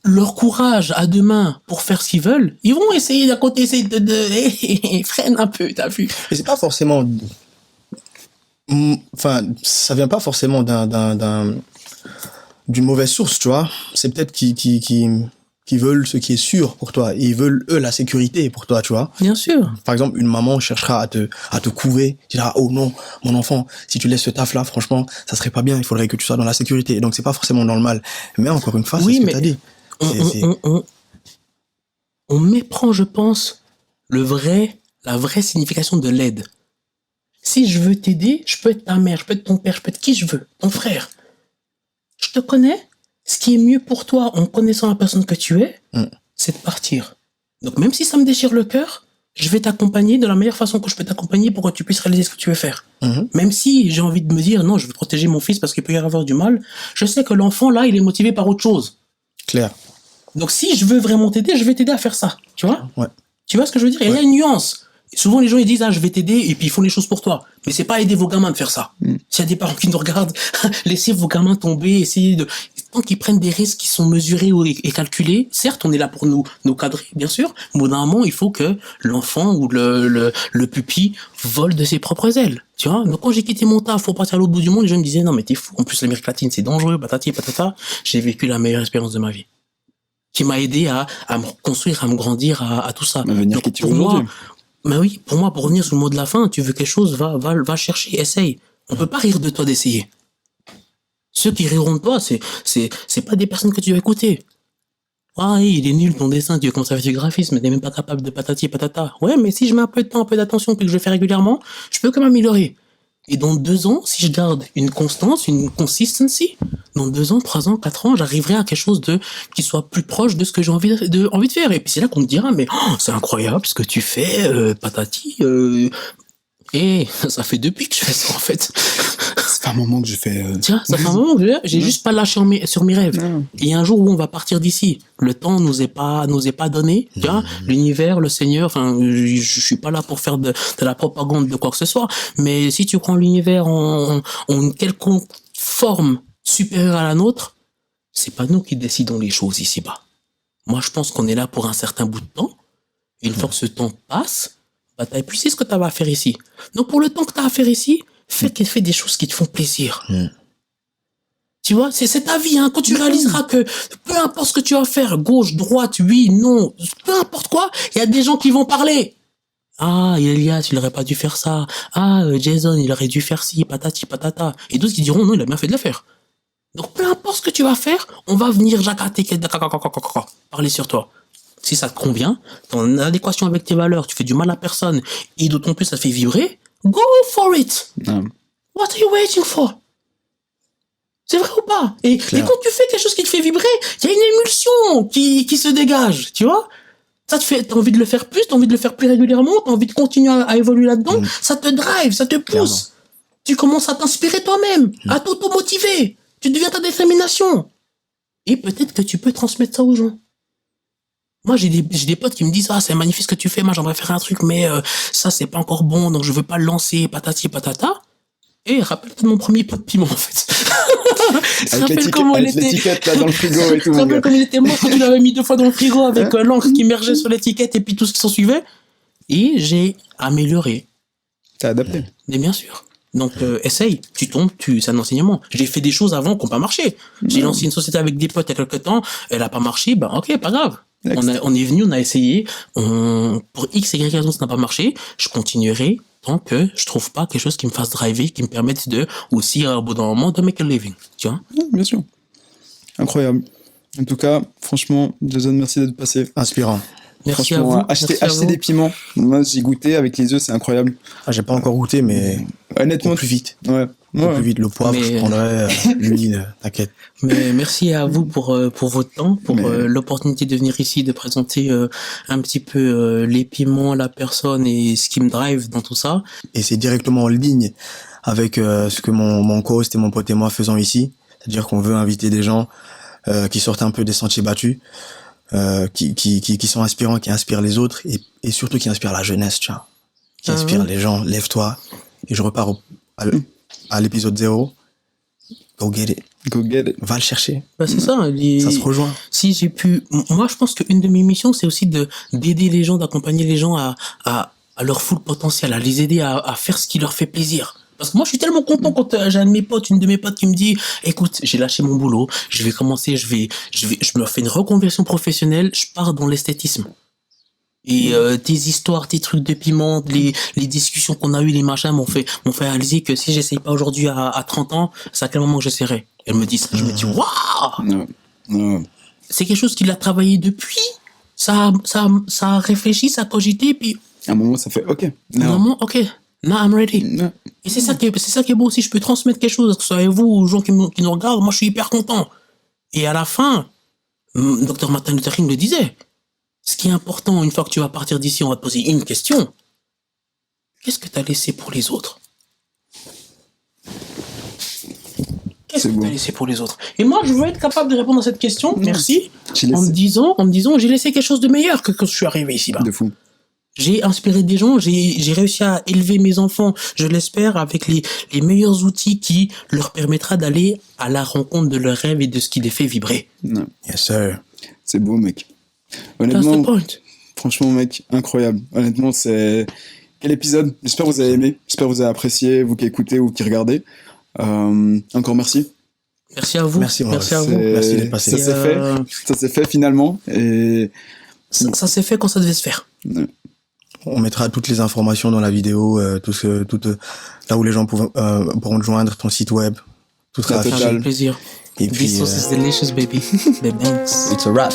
leur courage à deux mains pour faire ce qu'ils veulent, ils vont essayer d'à côté, essayer de freine un peu, t'as vu. Et c'est pas forcément... Enfin, ça vient pas forcément d'une mauvaise source, tu vois. C'est peut-être qui veulent ce qui est sûr pour toi. Et ils veulent, eux, la sécurité pour toi, tu vois. Bien sûr. Par exemple, une maman cherchera à te couver. Tu diras, oh non, mon enfant, si tu laisses ce taf-là, franchement, ça serait pas bien. Il faudrait que tu sois dans la sécurité. Et donc, c'est pas forcément dans le mal. Mais encore une fois, c'est ce que t'as dit. On méprend, je pense, la vraie signification de l'aide. Si je veux t'aider, je peux être ta mère, je peux être ton père, je peux être qui je veux, ton frère. Je te connais. Ce qui est mieux pour toi, en connaissant la personne que tu es, c'est de partir. Donc même si ça me déchire le cœur, je vais t'accompagner de la meilleure façon que je peux t'accompagner pour que tu puisses réaliser ce que tu veux faire. Même si j'ai envie de me dire, non, je veux protéger mon fils parce qu'il peut y avoir du mal, je sais que l'enfant, là, il est motivé par autre chose. Clair. Donc si je veux vraiment t'aider, je vais t'aider à faire ça. Tu vois? Ouais. Tu vois ce que je veux dire? Il y a une nuance. Souvent, les gens, ils disent, je vais t'aider, et puis ils font les choses pour toi. Mais c'est pas aider vos gamins de faire ça. S'il y a des parents qui nous regardent, laissez vos gamins tomber, essayez de... Tant qu'ils prennent des risques qui sont mesurés et calculés, certes, on est là pour nous cadrer, bien sûr, mais au bout d'un moment, il faut que l'enfant ou le pupille vole de ses propres ailes. Tu vois? Donc, quand j'ai quitté mon taf pour partir à l'autre bout du monde, les gens me disaient, non, mais t'es fou. En plus, l'Amérique latine, c'est dangereux, patati, patata. J'ai vécu la meilleure expérience de ma vie. Qui m'a aidé à me construire, à me grandir, à tout ça. Donc, qui pour moi, mais oui, pour moi, pour revenir sur le mot de la fin, tu veux quelque chose, va chercher, essaye. On peut pas rire de toi d'essayer. Ceux qui riront de toi, c'est pas des personnes que tu vas écouter. Il est nul ton dessin, tu veux commencer à faire du graphisme, mais t'es même pas capable de patati et patata. Ouais, mais si je mets un peu de temps, un peu d'attention, puis que je le fais régulièrement, je peux quand même améliorer. Et dans 2 ans, si je garde une constance, une consistency, dans 2 ans, 3 ans, 4 ans, j'arriverai à quelque chose qui soit plus proche de ce que j'ai envie de faire. Et puis c'est là qu'on me dira, mais c'est incroyable ce que tu fais, patati. Et ça fait depuis que je fais ça en fait. Ça fait un moment que je fais. Tiens, ça fait un moment que j'ai juste pas lâché sur mes rêves. Et il y a un jour où on va partir d'ici. Le temps nous est pas donné. Tu vois, l'univers, le Seigneur. Enfin, je suis pas là pour faire de la propagande de quoi que ce soit. Mais si tu prends l'univers en une quelconque forme supérieure à la nôtre, c'est pas nous qui décidons les choses ici-bas. Moi, je pense qu'on est là pour un certain bout de temps. Et une fois que ce temps passe, t'as épuisé ce que t'avais à faire ici. Donc, pour le temps que t'as à faire ici, Fais des choses qui te font plaisir. Tu vois, c'est ta vie, hein. Quand tu réaliseras que peu importe ce que tu vas faire, gauche, droite, oui, non, peu importe quoi, il y a des gens qui vont parler. Ah, Elias, il aurait pas dû faire ça. Ah, Jason, il aurait dû faire ci, patati, patata. Et d'autres qui diront, non, il a bien fait de le faire. Donc, peu importe ce que tu vas faire, on va venir jacater, parler sur toi. Si ça te convient, t'es en adéquation avec tes valeurs, tu fais du mal à personne, et d'autant plus ça te fait vibrer, go for it! What are you waiting for? C'est vrai ou pas? Et quand tu fais quelque chose qui te fait vibrer, il y a une émulsion qui se dégage, tu vois? Ça te fait, t'as envie de le faire plus, t'as envie de le faire plus régulièrement, t'as envie de continuer à évoluer là-dedans, ça te drive, ça te pousse. Clairement. Tu commences à t'inspirer toi-même, à t'auto-motiver. Tu deviens ta détermination. Et peut-être que tu peux transmettre ça aux gens. Moi, j'ai des potes qui me disent, ah, c'est magnifique ce que tu fais, moi, j'aimerais faire un truc, mais ça, c'est pas encore bon, donc je veux pas le lancer, patati, patata. Et rappelle-toi de mon premier pot de piment, en fait. Avec l'étiquette là dans le frigo et tout. Tu te rappelles comme il était mort quand tu l'avais mis 2 fois dans le frigo avec l'encre qui émergeait sur l'étiquette et puis tout ce qui s'en suivait. Et j'ai amélioré. T'as adapté. Mais bien sûr. Donc, essaye, tu tombes, c'est un enseignement. J'ai fait des choses avant qui n'ont pas marché. J'ai lancé une société avec des potes il y a quelques temps, elle a pas marché, ben ok, pas grave. On est venu, on a essayé, pour X et Y raison, ça n'a pas marché, je continuerai tant que je trouve pas quelque chose qui me fasse driver, qui me permette de, aussi, au bout d'un moment, de make a living, tu vois. Ouais, bien sûr. Incroyable. En tout cas, franchement, Jason, merci d'être passé. Inspirant. Merci à vous. Acheter des piments. Moi, j'ai goûté avec les œufs, c'est incroyable. Ah, j'ai pas encore goûté, mais honnêtement, plus vite. Ouais. Plus vite. Le poivre, je prendrais l'huile, t'inquiète. Mais merci à vous pour votre temps, pour l'opportunité de venir ici, de présenter un petit peu les piments, la personne et ce qui me drive dans tout ça. Et c'est directement en ligne avec ce que mon co-host et mon pote et moi faisons ici. C'est-à-dire qu'on veut inviter des gens qui sortent un peu des sentiers battus. Qui sont inspirants, qui inspirent les autres et surtout qui inspirent la jeunesse, tu vois. Qui inspirent les gens, lève-toi. Et je repars à l'épisode 0. Go get it. Go get it. Va le chercher. Bah, c'est ça. Ça se rejoint. Si j'ai pu, moi, je pense qu'une de mes missions, c'est aussi d'aider les gens, d'accompagner les gens à leur full potentiel, à les aider à faire ce qui leur fait plaisir. Parce que moi, je suis tellement content quand j'ai une de mes potes qui me dit, écoute, j'ai lâché mon boulot, je vais commencer, je me fais une reconversion professionnelle, je pars dans l'esthétisme. Et tes histoires, tes trucs de piment, les discussions qu'on a eues, les machins m'ont fait réaliser que si j'essaye pas aujourd'hui à 30 ans, c'est à quel moment que j'essaierai. Elle me dit ça, je me dis, waouh! C'est quelque chose qu'il a travaillé depuis. Ça a réfléchi, ça a cogité, puis... À un moment, ça fait, ok. À un moment, ok. Now I'm ready. No. Et c'est ça qui est beau aussi. Je peux transmettre quelque chose, que ce soit vous ou aux gens qui nous regardent. Moi, je suis hyper content. Et à la fin, Dr. Martin Luther King le disait. Ce qui est important, une fois que tu vas partir d'ici, on va te poser une question. Qu'est-ce que tu as laissé pour les autres? Qu'est-ce que tu as laissé pour les autres? Et moi, je veux être capable de répondre à cette question. Merci. En me disant, j'ai laissé quelque chose de meilleur que quand je suis arrivé ici-bas. De fou. J'ai inspiré des gens, j'ai réussi à élever mes enfants, je l'espère, avec les meilleurs outils qui leur permettra d'aller à la rencontre de leurs rêves et de ce qui les fait vibrer. Non. Yes, sir. C'est beau, mec. Honnêtement, franchement, mec, incroyable. Honnêtement, c'est... Quel épisode. J'espère que vous avez aimé, j'espère que vous avez apprécié, vous qui écoutez ou qui regardez. Encore merci. Merci à vous. Merci à vous. Merci d'être passé. Ça s'est fait finalement. Et... Ça s'est fait quand ça devait se faire. Ouais. On mettra toutes les informations dans la vidéo, là où les gens pourront te joindre, ton site web, tout ça. Avec plaisir. Et puis, This sauce is delicious, baby. The banks. It's a wrap.